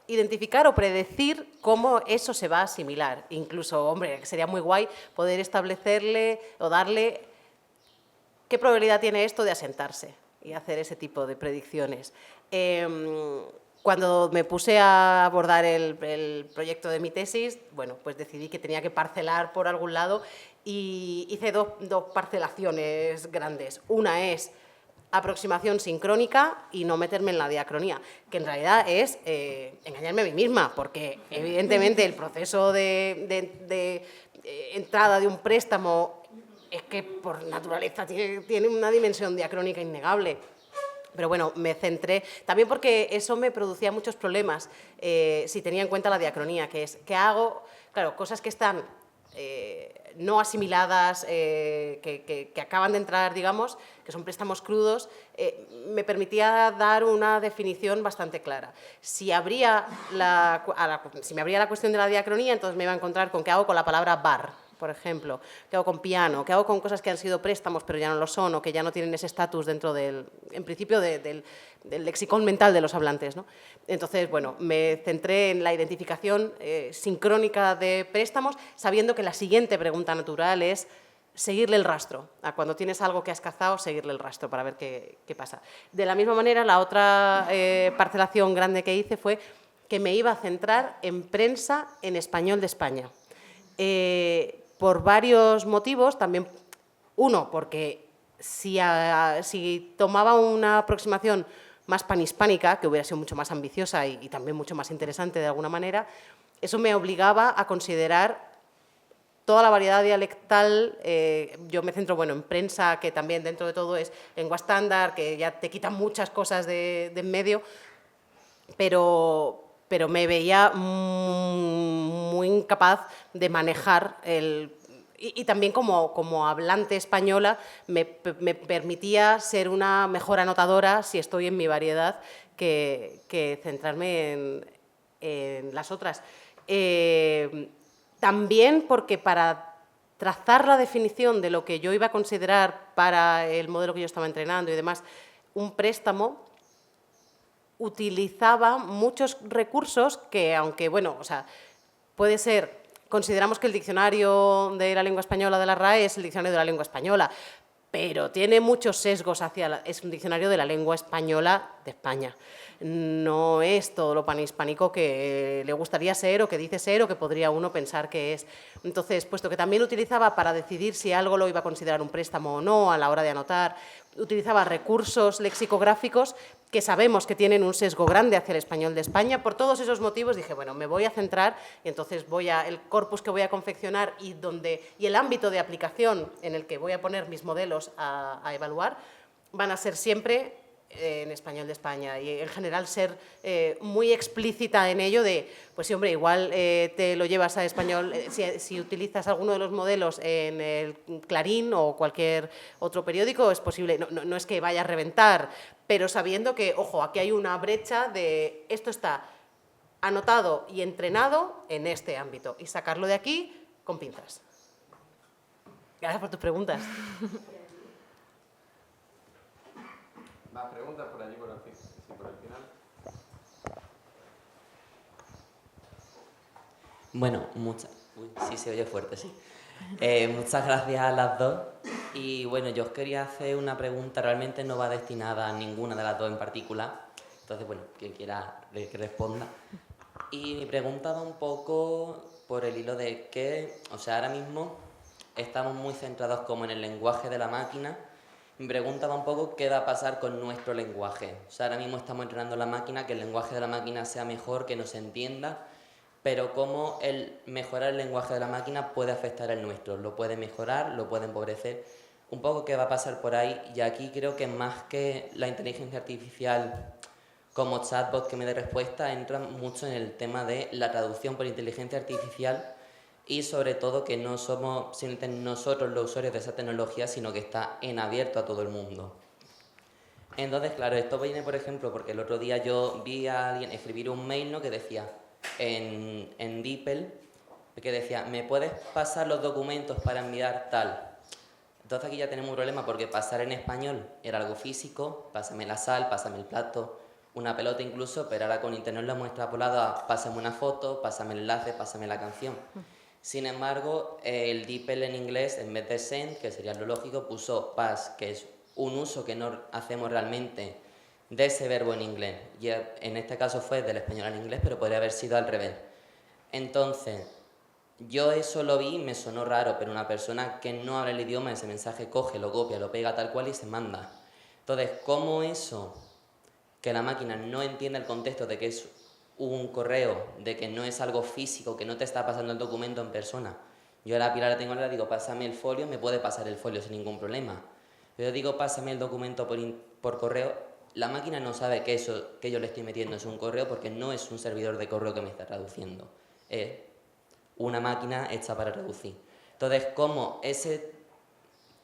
identificar o predecir cómo eso se va a asimilar. Incluso, hombre, sería muy guay poder establecerle o darle qué probabilidad tiene esto de asentarse y hacer ese tipo de predicciones. Cuando me puse a abordar el proyecto de mi tesis, bueno, pues decidí que tenía que parcelar por algún lado y hice dos parcelaciones grandes. Una es aproximación sincrónica y no meterme en la diacronía, que en realidad es engañarme a mí misma, porque evidentemente el proceso de entrada de un préstamo es que por naturaleza tiene una dimensión diacrónica innegable. Pero bueno, me centré, también porque eso me producía muchos problemas, si tenía en cuenta la diacronía, que es, ¿qué hago? Claro, cosas que están no asimiladas, que acaban de entrar, digamos, que son préstamos crudos, me permitía dar una definición bastante clara. Si me abría la cuestión de la diacronía, entonces me iba a encontrar con qué hago con la palabra bar, por ejemplo, qué hago con piano, qué hago con cosas que han sido préstamos pero ya no lo son o que ya no tienen ese estatus dentro en principio, del lexicón mental de los hablantes, ¿no? Entonces, bueno, me centré en la identificación sincrónica de préstamos, sabiendo que la siguiente pregunta natural es seguirle el rastro. Cuando tienes algo que has cazado, seguirle el rastro para ver qué pasa. De la misma manera, la otra parcelación grande que hice fue que me iba a centrar en prensa en español de España. Por varios motivos, también uno, porque si tomaba una aproximación más panhispánica, que hubiera sido mucho más ambiciosa y también mucho más interesante de alguna manera, eso me obligaba a considerar toda la variedad dialectal. Yo me centro, bueno, en prensa, que también dentro de todo es lengua estándar, que ya te quitan muchas cosas de en medio, pero me veía muy incapaz de manejar y también como hablante española me permitía ser una mejor anotadora si estoy en mi variedad que centrarme en las otras. También porque para trazar la definición de lo que yo iba a considerar para el modelo que yo estaba entrenando y demás, un préstamo, utilizaba muchos recursos que, aunque, bueno, o sea, puede ser, consideramos que el diccionario de la lengua española de la RAE es el diccionario de la lengua española, pero tiene muchos sesgos es un diccionario de la lengua española de España. No es todo lo panhispánico que le gustaría ser o que dice ser o que podría uno pensar que es. Entonces, puesto que también utilizaba para decidir si algo lo iba a considerar un préstamo o no a la hora de anotar, utilizaba recursos lexicográficos que sabemos que tienen un sesgo grande hacia el español de España. Por todos esos motivos dije, bueno, me voy a centrar y entonces el corpus que voy a confeccionar y el ámbito de aplicación en el que voy a poner mis modelos a evaluar van a ser siempre en español de España y en general ser muy explícita en ello de, pues sí, hombre, igual te lo llevas a español, si utilizas alguno de los modelos en el Clarín o cualquier otro periódico, es posible, no es que vaya a reventar, pero sabiendo que, ojo, aquí hay una brecha de esto está anotado y entrenado en este ámbito y sacarlo de aquí con pinzas. Gracias por tus preguntas. ¿Más preguntas por allí, por el final? Bueno, sí se oye fuerte, sí. Muchas gracias a las dos. Y bueno, yo os quería hacer una pregunta, realmente no va destinada a ninguna de las dos en particular. Entonces, bueno, quien quiera que responda. Y mi pregunta va un poco por el hilo de que, o sea, ahora mismo estamos muy centrados como en el lenguaje de la máquina. Mi pregunta va un poco qué va a pasar con nuestro lenguaje. O sea, ahora mismo estamos entrenando la máquina, que el lenguaje de la máquina sea mejor, que nos entienda, pero cómo el mejorar el lenguaje de la máquina puede afectar el nuestro. Lo puede mejorar, lo puede empobrecer. Un poco qué va a pasar por ahí. Y aquí creo que más que la inteligencia artificial como chatbot que me dé respuesta, entra mucho en el tema de la traducción por inteligencia artificial y sobre todo que no somos simplemente nosotros los usuarios de esa tecnología, sino que está en abierto a todo el mundo. Entonces, claro, esto viene, por ejemplo, porque el otro día yo vi a alguien escribir un mail, ¿no?, que decía en DeepL, que decía, ¿me puedes pasar los documentos para enviar tal? Entonces aquí ya tenemos un problema porque pasar en español era algo físico, pásame la sal, pásame el plato, una pelota incluso, pero ahora con internet lo hemos extrapolado a pásame una foto, pásame el enlace, pásame la canción. Sin embargo, el DeepL en inglés, en vez de send, que sería lo lógico, puso pass, que es un uso que no hacemos realmente de ese verbo en inglés. Y en este caso fue del español al inglés, pero podría haber sido al revés. Entonces, yo eso lo vi y me sonó raro, pero una persona que no habla el idioma, ese mensaje coge, lo copia, lo pega tal cual y se manda. Entonces, ¿cómo eso, que la máquina no entiende el contexto de que es un correo, de que no es algo físico, que no te está pasando el documento en persona? Yo a la Pilar la tengo ahora, digo, pásame el folio, me puede pasar el folio sin ningún problema. Pero digo, pásame el documento por correo, la máquina no sabe que eso que yo le estoy metiendo es un correo porque no es un servidor de correo que me está traduciendo. Es una máquina hecha para traducir. Entonces, ¿cómo ese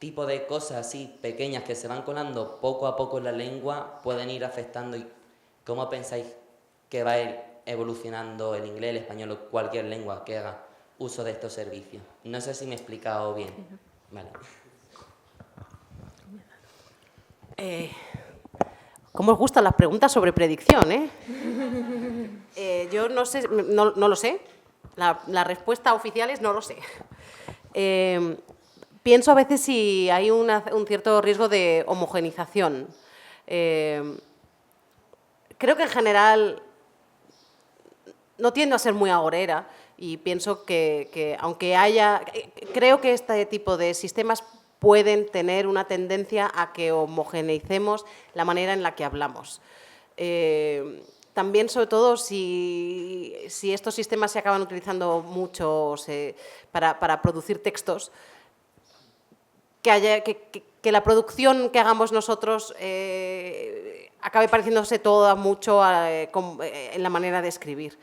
tipo de cosas así pequeñas que se van colando poco a poco en la lengua pueden ir afectando y cómo pensáis que va a ir evolucionando el inglés, el español o cualquier lengua que haga uso de estos servicios? No sé si me he explicado bien. Vale. ¿Cómo os gustan las preguntas sobre predicción, eh? Yo no sé, no lo sé. La respuesta oficial es no lo sé. Pienso a veces si hay un cierto riesgo de homogenización. Creo que en general no tiendo a ser muy agorera y pienso que aunque haya... Creo que este tipo de sistemas pueden tener una tendencia a que homogeneicemos la manera en la que hablamos. También, sobre todo, si estos sistemas se acaban utilizando mucho para producir textos, que la producción que hagamos nosotros acabe pareciéndose toda mucho en la manera de escribir.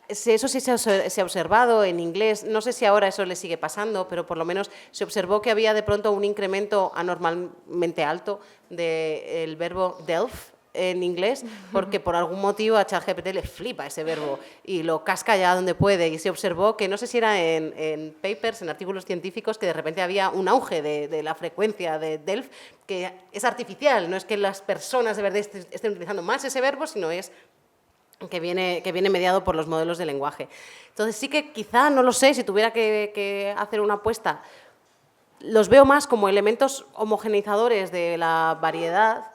Eso sí se ha observado en inglés, no sé si ahora eso le sigue pasando, pero por lo menos se observó que había de pronto un incremento anormalmente alto del verbo delve en inglés, porque por algún motivo a ChatGPT le flipa ese verbo y lo casca ya donde puede, y se observó que no sé si era en papers, en artículos científicos, que de repente había un auge de la frecuencia de delve, que es artificial, no es que las personas de verdad estén utilizando más ese verbo, sino es que viene mediado por los modelos de lenguaje. Entonces sí que quizá, no lo sé, si tuviera que hacer una apuesta, los veo más como elementos homogeneizadores de la variedad,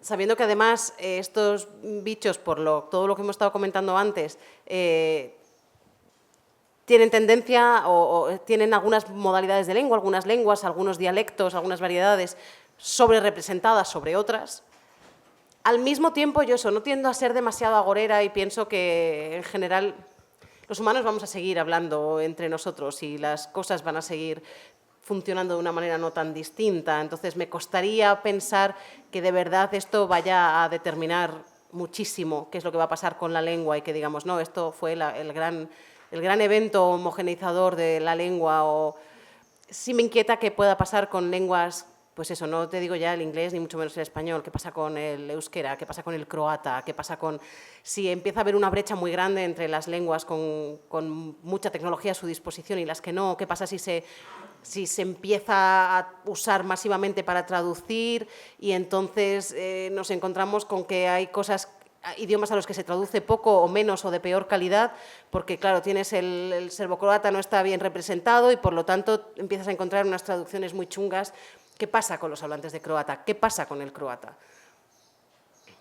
sabiendo que además estos bichos, por todo lo que hemos estado comentando antes, tienen tendencia o tienen algunas modalidades de lengua, algunas lenguas, algunos dialectos, algunas variedades sobre representadas sobre otras. Al mismo tiempo, yo no tiendo a ser demasiado agorera y pienso que, en general, los humanos vamos a seguir hablando entre nosotros y las cosas van a seguir funcionando de una manera no tan distinta. Entonces, me costaría pensar que de verdad esto vaya a determinar muchísimo qué es lo que va a pasar con la lengua y que digamos, no, esto fue el gran evento homogeneizador de la lengua. O sí me inquieta que pueda pasar con lenguas. Pues eso, no te digo ya el inglés ni mucho menos el español, qué pasa con el euskera, qué pasa con el croata, qué pasa con... Si empieza a haber una brecha muy grande entre las lenguas con mucha tecnología a su disposición y las que no, qué pasa si se empieza a usar masivamente para traducir y entonces nos encontramos con que hay idiomas a los que se traduce poco o menos o de peor calidad, porque claro, tienes el serbocroata no está bien representado y por lo tanto empiezas a encontrar unas traducciones muy chungas. ¿Qué pasa con los hablantes de croata? ¿Qué pasa con el croata?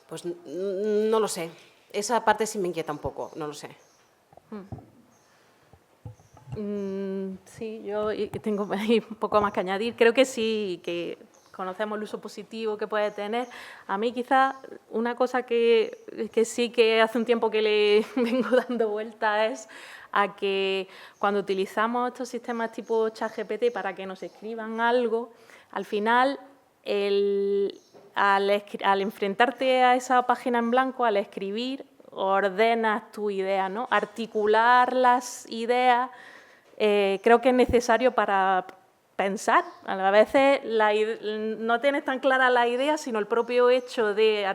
Pues no lo sé. Esa parte sí me inquieta un poco, no lo sé. Sí, yo tengo ahí un poco más que añadir. Creo que sí, que conocemos el uso positivo que puede tener. A mí quizás una cosa que sí que hace un tiempo que le vengo dando vuelta es a que cuando utilizamos estos sistemas tipo ChatGPT para que nos escriban algo, al final, al enfrentarte a esa página en blanco, al escribir, ordenas tu idea, ¿no? Articular las ideas creo que es necesario para pensar. A veces no tienes tan clara la idea, sino el propio hecho de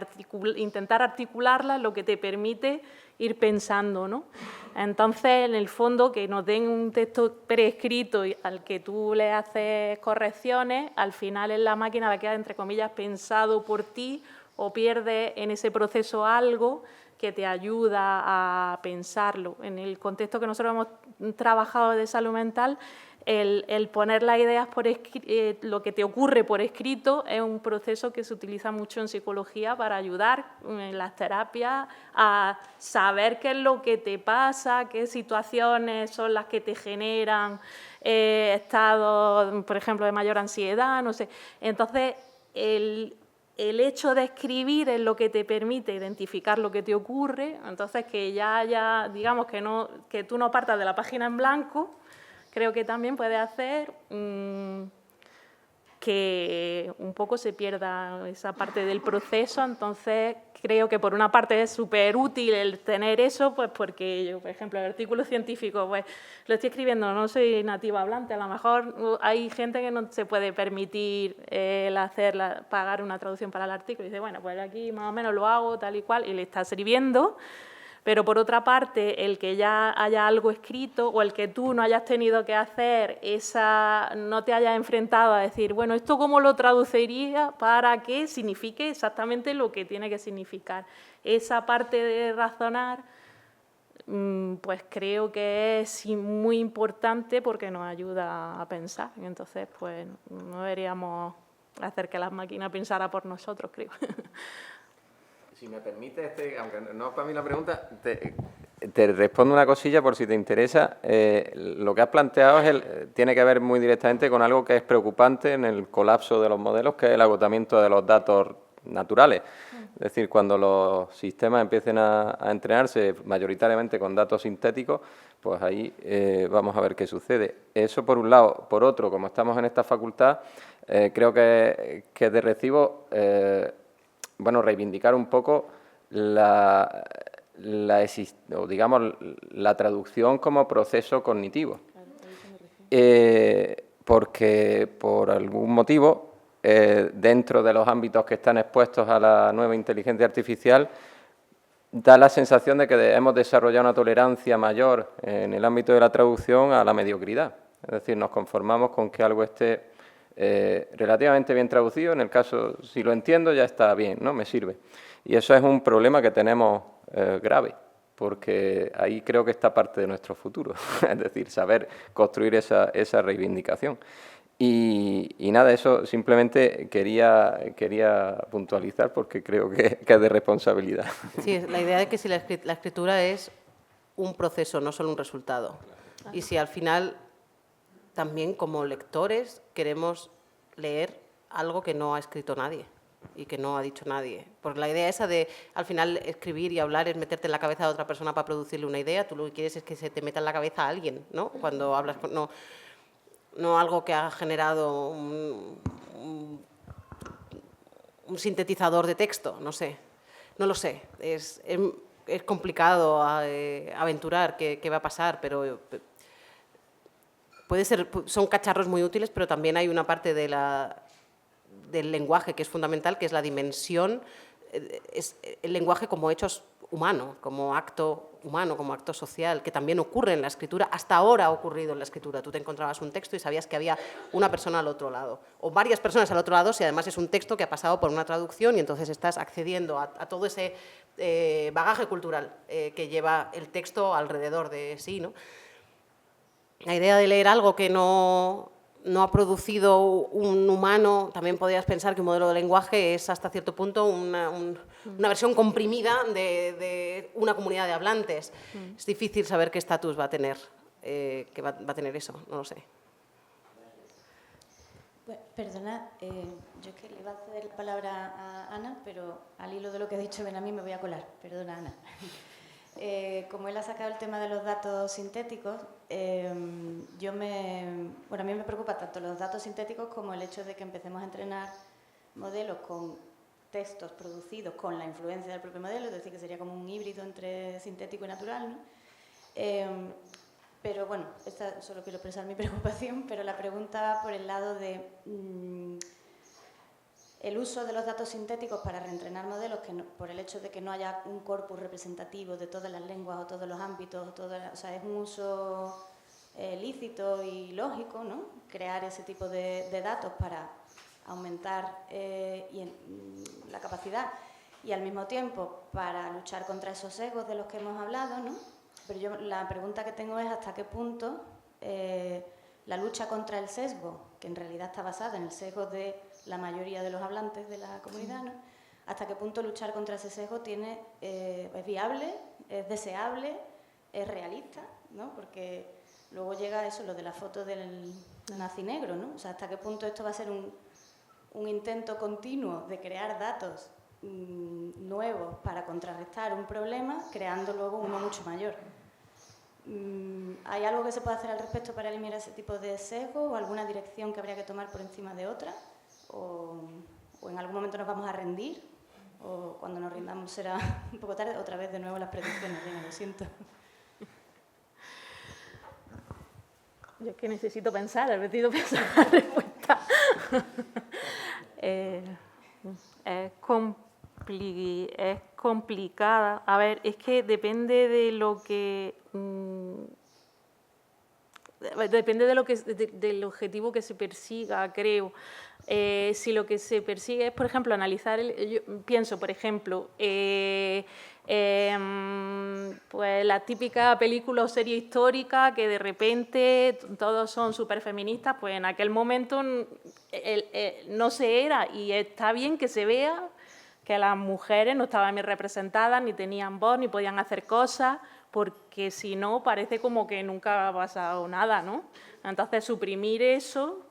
intentar articularla es lo que te permite ir pensando, ¿no? Entonces, en el fondo, que nos den un texto preescrito al que tú le haces correcciones, al final en la máquina va a quedar, entre comillas, pensado por ti o pierdes en ese proceso algo que te ayuda a pensarlo. En el contexto que nosotros hemos trabajado de salud mental, el poner las ideas por lo que te ocurre por escrito es un proceso que se utiliza mucho en psicología para ayudar en las terapias a saber qué es lo que te pasa, qué situaciones son las que te generan estados, por ejemplo, de mayor ansiedad, no sé. Entonces, el hecho de escribir es lo que te permite identificar lo que te ocurre, entonces que ya haya, digamos, que tú no partas de la página en blanco, creo que también puede hacer que un poco se pierda esa parte del proceso. Entonces, creo que por una parte es súper útil el tener eso, pues porque yo, por ejemplo, el artículo científico, pues lo estoy escribiendo, no soy nativa hablante, a lo mejor hay gente que no se puede permitir pagar una traducción para el artículo y dice, bueno, pues aquí más o menos lo hago tal y cual, y le está sirviendo. Pero, por otra parte, el que ya haya algo escrito o el que tú no hayas tenido que hacer no te hayas enfrentado a decir, bueno, ¿esto cómo lo traduciría para que signifique exactamente lo que tiene que significar? Esa parte de razonar, pues creo que es muy importante porque nos ayuda a pensar. Entonces, pues no deberíamos hacer que las máquinas pensaran por nosotros, creo. Si me permite, aunque no es para mí la pregunta, te respondo una cosilla por si te interesa. Lo que has planteado tiene que ver muy directamente con algo que es preocupante en el colapso de los modelos, que es el agotamiento de los datos naturales. Es decir, cuando los sistemas empiecen a entrenarse mayoritariamente con datos sintéticos, pues ahí vamos a ver qué sucede. Eso por un lado. Por otro, como estamos en esta facultad, creo que de recibo... reivindicar un poco la traducción como proceso cognitivo. Porque por algún motivo, dentro de los ámbitos que están expuestos a la nueva inteligencia artificial, da la sensación de que hemos desarrollado una tolerancia mayor en el ámbito de la traducción a la mediocridad. Es decir, nos conformamos con que algo esté relativamente bien traducido, en el caso, si lo entiendo, ya está bien, ¿no? Me sirve. Y eso es un problema que tenemos grave, porque ahí creo que está parte de nuestro futuro, es decir, saber construir esa reivindicación. Y nada, eso simplemente quería puntualizar porque creo que es de responsabilidad. Sí, la idea de que si la escritura es un proceso, no solo un resultado. Y si al final también como lectores queremos leer algo que no ha escrito nadie y que no ha dicho nadie. Porque la idea esa de, al final, escribir y hablar es meterte en la cabeza de otra persona para producirle una idea. Tú lo que quieres es que se te meta en la cabeza a alguien, ¿no? Cuando hablas con... No algo que ha generado un sintetizador de texto, no sé. No lo sé. Es complicado aventurar qué va a pasar, pero... son cacharros muy útiles, pero también hay una parte del lenguaje que es fundamental, que es la dimensión, es el lenguaje como hecho humano, como acto social, que también ocurre en la escritura. Hasta ahora ha ocurrido en la escritura. Tú te encontrabas un texto y sabías que había una persona al otro lado, o varias personas al otro lado, si además es un texto que ha pasado por una traducción y entonces estás accediendo a todo ese bagaje cultural que lleva el texto alrededor de sí, ¿no? La idea de leer algo que no ha producido un humano, también podrías pensar que un modelo de lenguaje es hasta cierto punto una versión comprimida de una comunidad de hablantes. Es difícil saber qué estatus va a tener, va a tener eso, no lo sé. Bueno, perdona, yo es que le iba a ceder la palabra a Ana, pero al hilo de lo que ha dicho Benamí me voy a colar. Perdona, Ana. Como él ha sacado el tema de los datos sintéticos, a mí me preocupa tanto los datos sintéticos como el hecho de que empecemos a entrenar modelos con textos producidos con la influencia del propio modelo, es decir, que sería como un híbrido entre sintético y natural, ¿no? Pero bueno, solo quiero expresar mi preocupación, pero la pregunta va por el lado de... el uso de los datos sintéticos para reentrenar modelos, por el hecho de que no haya un corpus representativo de todas las lenguas o todos los ámbitos, es un uso lícito y lógico, ¿no? Crear ese tipo de datos para aumentar la capacidad y al mismo tiempo para luchar contra esos sesgos de los que hemos hablado, ¿no? Pero yo la pregunta que tengo es hasta qué punto la lucha contra el sesgo, que en realidad está basada en el sesgo de la mayoría de los hablantes de la comunidad, ¿no? Hasta qué punto luchar contra ese sesgo es viable, es deseable, es realista, ¿no? Porque luego llega eso, lo de la foto del nazi negro, ¿no? O sea, hasta qué punto esto va a ser un intento continuo de crear datos nuevos para contrarrestar un problema, creando luego uno mucho mayor. ¿Hay algo que se puede hacer al respecto para eliminar ese tipo de sesgo o alguna dirección que habría que tomar por encima de otra? ¿O en algún momento nos vamos a rendir? ¿O cuando nos rindamos será un poco tarde? Otra vez de nuevo las predicciones, venga, lo siento. Yo es que necesito pensar, necesito pensar la respuesta. Es complicada. A ver, es que depende de lo que... depende de lo que del objetivo que se persiga, creo. Si lo que se persigue es, por ejemplo, analizar... yo pienso, por ejemplo, pues la típica película o serie histórica que de repente todos son superfeministas, pues en aquel momento no se era, y está bien que se vea que las mujeres no estaban bien representadas, ni tenían voz, ni podían hacer cosas, porque si no parece como que nunca ha pasado nada, ¿no? Entonces, suprimir eso...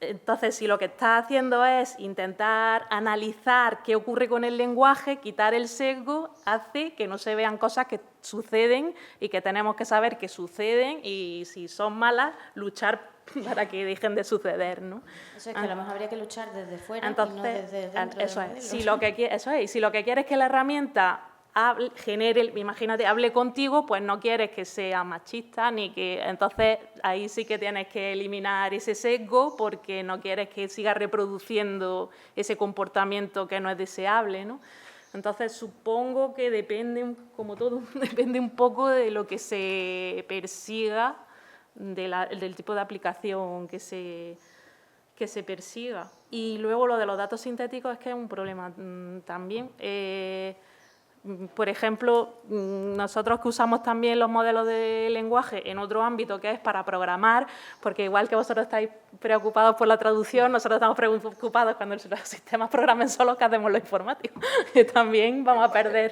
Entonces, si lo que está haciendo es intentar analizar qué ocurre con el lenguaje, quitar el sesgo, hace que no se vean cosas que suceden y que tenemos que saber que suceden, y si son malas, luchar para que dejen de suceder, ¿no? Eso es que a lo mejor habría que luchar desde fuera, entonces, y no desde dentro eso del es. modelo. Si lo que quieres es que la herramienta imagínate, hable contigo, pues no quieres que sea machista, ni que... Entonces, ahí sí que tienes que eliminar ese sesgo, porque no quieres que siga reproduciendo ese comportamiento que no es deseable, ¿no? Entonces, supongo que depende, como todo, depende un poco de lo que se persiga, del tipo de aplicación que se persiga. Y luego lo de los datos sintéticos es que es un problema también. Por ejemplo, nosotros que usamos también los modelos de lenguaje en otro ámbito, que es para programar, porque igual que vosotros estáis preocupados por la traducción, nosotros estamos preocupados cuando los sistemas programen solos, que hacemos lo informático, que también vamos a perder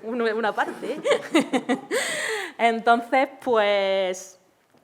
una parte. Entonces, pues...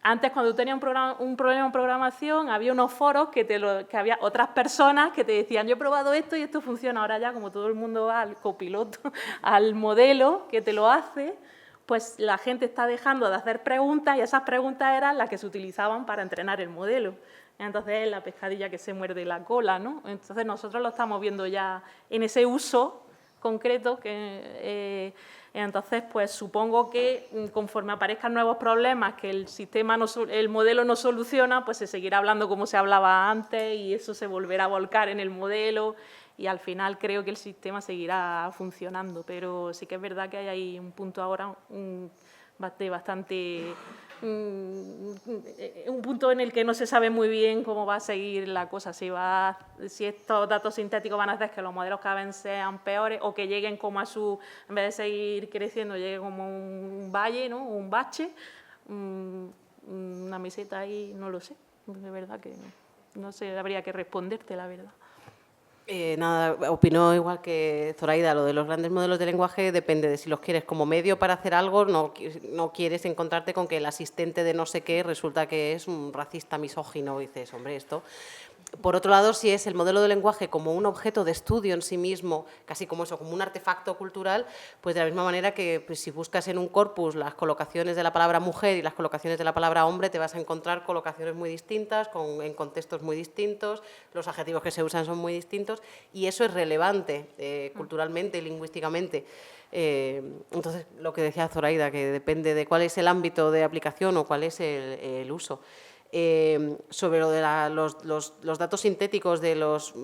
Antes, cuando tú tenías un problema en programación, había unos foros que había otras personas que te decían, yo he probado esto y esto funciona. Ahora ya, como todo el mundo va al copiloto, al modelo que te lo hace, pues la gente está dejando de hacer preguntas, y esas preguntas eran las que se utilizaban para entrenar el modelo. Entonces, es la pescadilla que se muerde la cola, ¿no? Entonces, nosotros lo estamos viendo ya en ese uso concreto que... Entonces, pues supongo que conforme aparezcan nuevos problemas que el modelo no soluciona, pues se seguirá hablando como se hablaba antes, y eso se volverá a volcar en el modelo, y al final creo que el sistema seguirá funcionando. Pero sí que es verdad que hay ahí un punto ahora bastante... un punto en el que no se sabe muy bien cómo va a seguir la cosa, si estos datos sintéticos van a hacer que los modelos cada vez sean peores, o que lleguen como en vez de seguir creciendo, llegue como un valle, ¿no? Un bache, una meseta ahí, no lo sé, de verdad que no sé, habría que responderte, la verdad. Nada, opino igual que Zoraida, lo de los grandes modelos de lenguaje depende de si los quieres como medio para hacer algo, no quieres encontrarte con que el asistente de no sé qué resulta que es un racista misógino, y dices, hombre, esto... Por otro lado, si es el modelo de lenguaje como un objeto de estudio en sí mismo, casi como eso, como un artefacto cultural, pues de la misma manera que pues, si buscas en un corpus las colocaciones de la palabra mujer y las colocaciones de la palabra hombre, te vas a encontrar colocaciones muy distintas, en contextos muy distintos, los adjetivos que se usan son muy distintos, y eso es relevante culturalmente y lingüísticamente. Entonces, lo que decía Zoraida, que depende de cuál es el ámbito de aplicación o cuál es el uso. Sobre lo de los datos sintéticos de los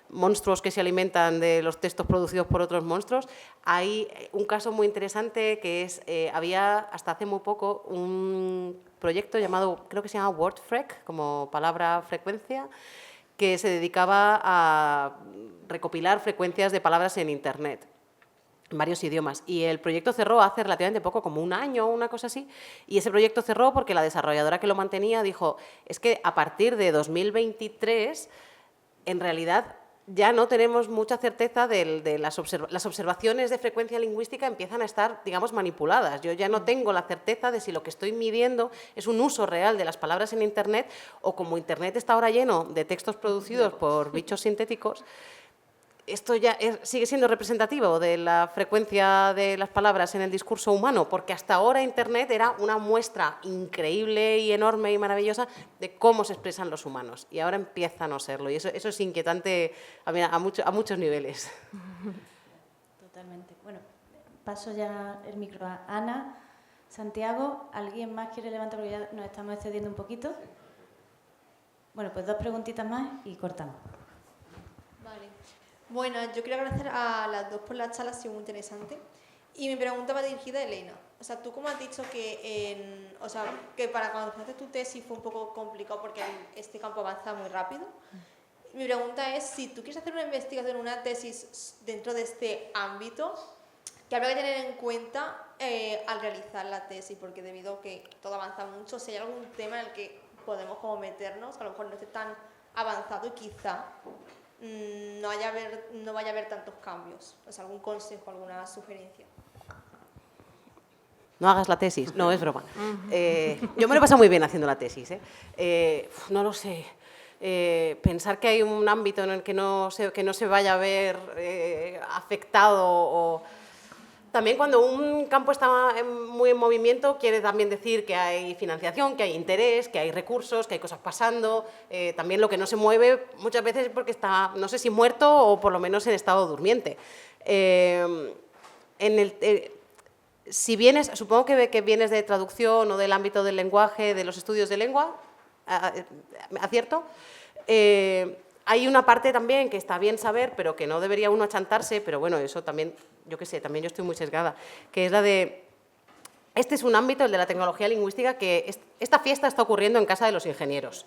monstruos que se alimentan de los textos producidos por otros monstruos, hay un caso muy interesante que es, había hasta hace muy poco un proyecto llamado, creo que se llama WordFreq, como palabra frecuencia, que se dedicaba a recopilar frecuencias de palabras en Internet, en varios idiomas. Y el proyecto cerró hace relativamente poco, como un año o una cosa así, y ese proyecto cerró porque la desarrolladora que lo mantenía dijo, es que a partir de 2023, en realidad ya no tenemos mucha certeza de las observaciones de frecuencia lingüística empiezan a estar, digamos, manipuladas. Yo ya no tengo la certeza de si lo que estoy midiendo es un uso real de las palabras en Internet o como Internet está ahora lleno de textos producidos por bichos sintéticos, esto ya sigue siendo representativo de la frecuencia de las palabras en el discurso humano, porque hasta ahora Internet era una muestra increíble y enorme y maravillosa de cómo se expresan los humanos, y ahora empieza a no serlo, y eso es inquietante a muchos niveles. Totalmente. Bueno, paso ya el micro a Ana, Santiago. ¿Alguien más quiere levantar? Porque ya nos estamos excediendo un poquito. Bueno, pues 2 preguntitas más y cortamos. Vale. Bueno, yo quiero agradecer a las dos por la charla, ha sido muy interesante. Y mi pregunta va dirigida a Elena. O sea, tú como has dicho que, que para cuando empezaste tu tesis fue un poco complicado porque este campo avanza muy rápido. Mi pregunta es, si tú quieres hacer una investigación, una tesis dentro de este ámbito, ¿qué habrá que tener en cuenta al realizar la tesis? Porque debido a que todo avanza mucho, si hay algún tema en el que podemos como meternos, que a lo mejor no esté tan avanzado y quizá no vaya a haber tantos cambios. O sea, algún consejo, alguna sugerencia. No hagas la tesis, no, es broma. Yo me lo he pasado muy bien haciendo la tesis. No lo sé. Pensar que hay un ámbito en el que no se vaya a ver afectado o... También cuando un campo está muy en movimiento quiere también decir que hay financiación, que hay interés, que hay recursos, que hay cosas pasando. También lo que no se mueve muchas veces es porque está, no sé si muerto o por lo menos en estado durmiente. Si vienes, supongo que vienes de traducción o del ámbito del lenguaje, de los estudios de lengua, ¿acierto? Hay una parte también que está bien saber, pero que no debería uno achantarse, pero bueno, eso también, yo qué sé, también yo estoy muy sesgada, que es la de... Este es un ámbito, el de la tecnología lingüística, que esta fiesta está ocurriendo en casa de los ingenieros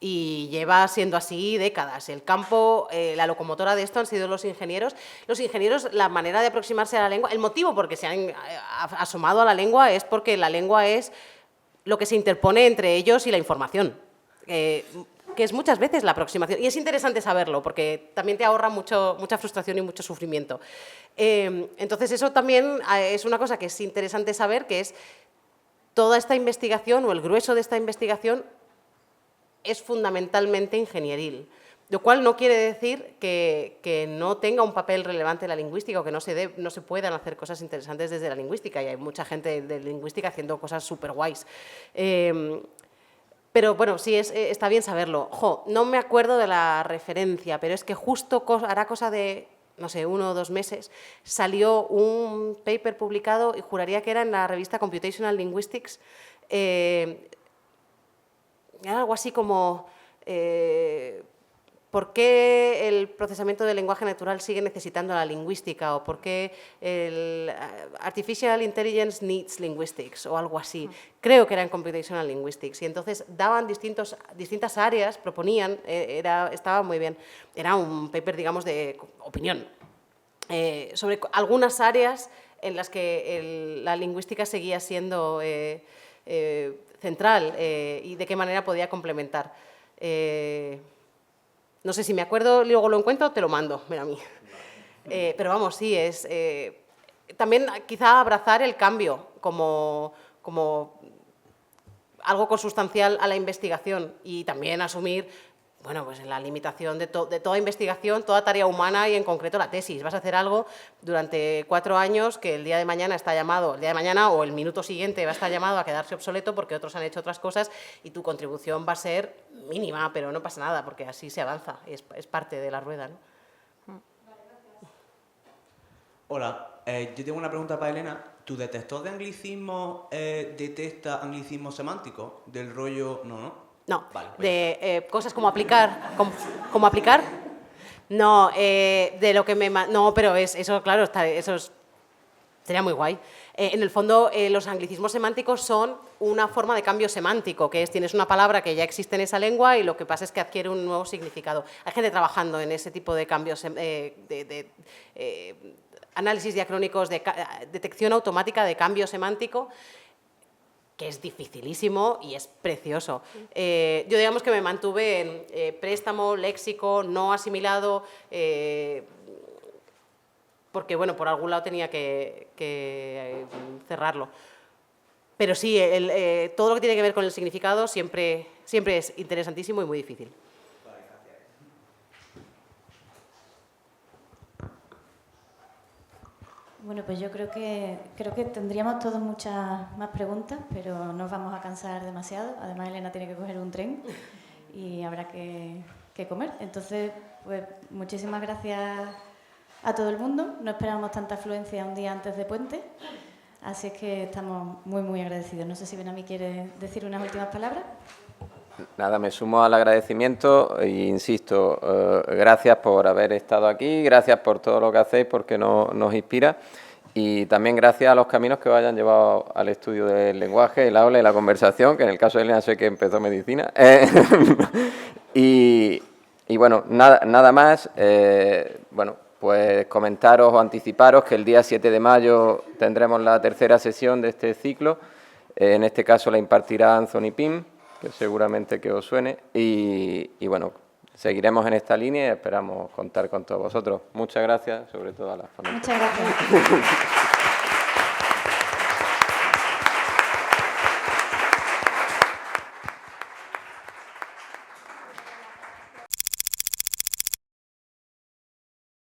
y lleva siendo así décadas. El campo, la locomotora de esto han sido los ingenieros. Los ingenieros, la manera de aproximarse a la lengua, el motivo por que se han asomado a la lengua es porque la lengua es lo que se interpone entre ellos y la información. Que es muchas veces la aproximación. Y es interesante saberlo, porque también te ahorra mucha frustración y mucho sufrimiento. Entonces, eso también es una cosa que es interesante saber, que es toda esta investigación, o el grueso de esta investigación, es fundamentalmente ingenieril. Lo cual no quiere decir que no tenga un papel relevante la lingüística o que no se puedan hacer cosas interesantes desde la lingüística. Y hay mucha gente de lingüística haciendo cosas súper guays. Pero bueno, sí, está bien saberlo. No me acuerdo de la referencia, pero es que justo hará cosa de, no sé, 1 o 2 meses, salió un paper publicado, y juraría que era en la revista Computational Linguistics, era algo así como ¿por qué el procesamiento del lenguaje natural sigue necesitando la lingüística? ¿O por qué el Artificial Intelligence needs linguistics? O algo así. Creo que era en Computational Linguistics. Y entonces daban distintas áreas, proponían, estaba muy bien. Era un paper, digamos, de opinión sobre algunas áreas en las que la lingüística seguía siendo central y de qué manera podía complementar. No sé si me acuerdo, luego lo encuentro, te lo mando, ven a mí. Pero vamos, sí, es también quizá abrazar el cambio como algo consustancial a la investigación y también asumir, bueno, pues la limitación de toda investigación, toda tarea humana y en concreto la tesis. Vas a hacer algo durante 4 años que el día de mañana está llamado, el día de mañana o el minuto siguiente va a estar llamado a quedarse obsoleto porque otros han hecho otras cosas y tu contribución va a ser mínima, pero no pasa nada porque así se avanza, es parte de la rueda, ¿no? Hola, yo tengo una pregunta para Elena. ¿Tu detector de anglicismo detecta anglicismos semánticos? Del rollo... No. No, vale, de cosas como aplicar, como aplicar, no, de lo que me... No, pero eso, claro, sería muy guay. En el fondo, los anglicismos semánticos son una forma de cambio semántico, que es tienes una palabra que ya existe en esa lengua y lo que pasa es que adquiere un nuevo significado. Hay gente trabajando en ese tipo de cambios, análisis diacrónicos, de detección automática de cambio semántico, que es dificilísimo y es precioso. Yo digamos que me mantuve en préstamo, léxico, no asimilado, porque bueno, por algún lado tenía que cerrarlo. Pero sí, todo lo que tiene que ver con el significado siempre es interesantísimo y muy difícil. Bueno, pues yo creo que tendríamos todos muchas más preguntas, pero no nos vamos a cansar demasiado. Además, Elena tiene que coger un tren y habrá que comer. Entonces, pues muchísimas gracias a todo el mundo. No esperábamos tanta afluencia un día antes de Puente, así es que estamos muy, muy agradecidos. No sé si Ben-Ami quiere decir unas últimas palabras. Nada, me sumo al agradecimiento e insisto, gracias por haber estado aquí, gracias por todo lo que hacéis porque nos inspira y también gracias a los caminos que os hayan llevado al estudio del lenguaje, el aula y la conversación, que en el caso de Elena sé que empezó medicina. Y bueno, nada más, bueno, pues comentaros o anticiparos que el día 7 de mayo tendremos la tercera sesión de este ciclo, en este caso la impartirá Anthony Pym, que seguramente que os suene, y bueno, seguiremos en esta línea y esperamos contar con todos vosotros. Muchas gracias, sobre todo a las familias. Muchas gracias.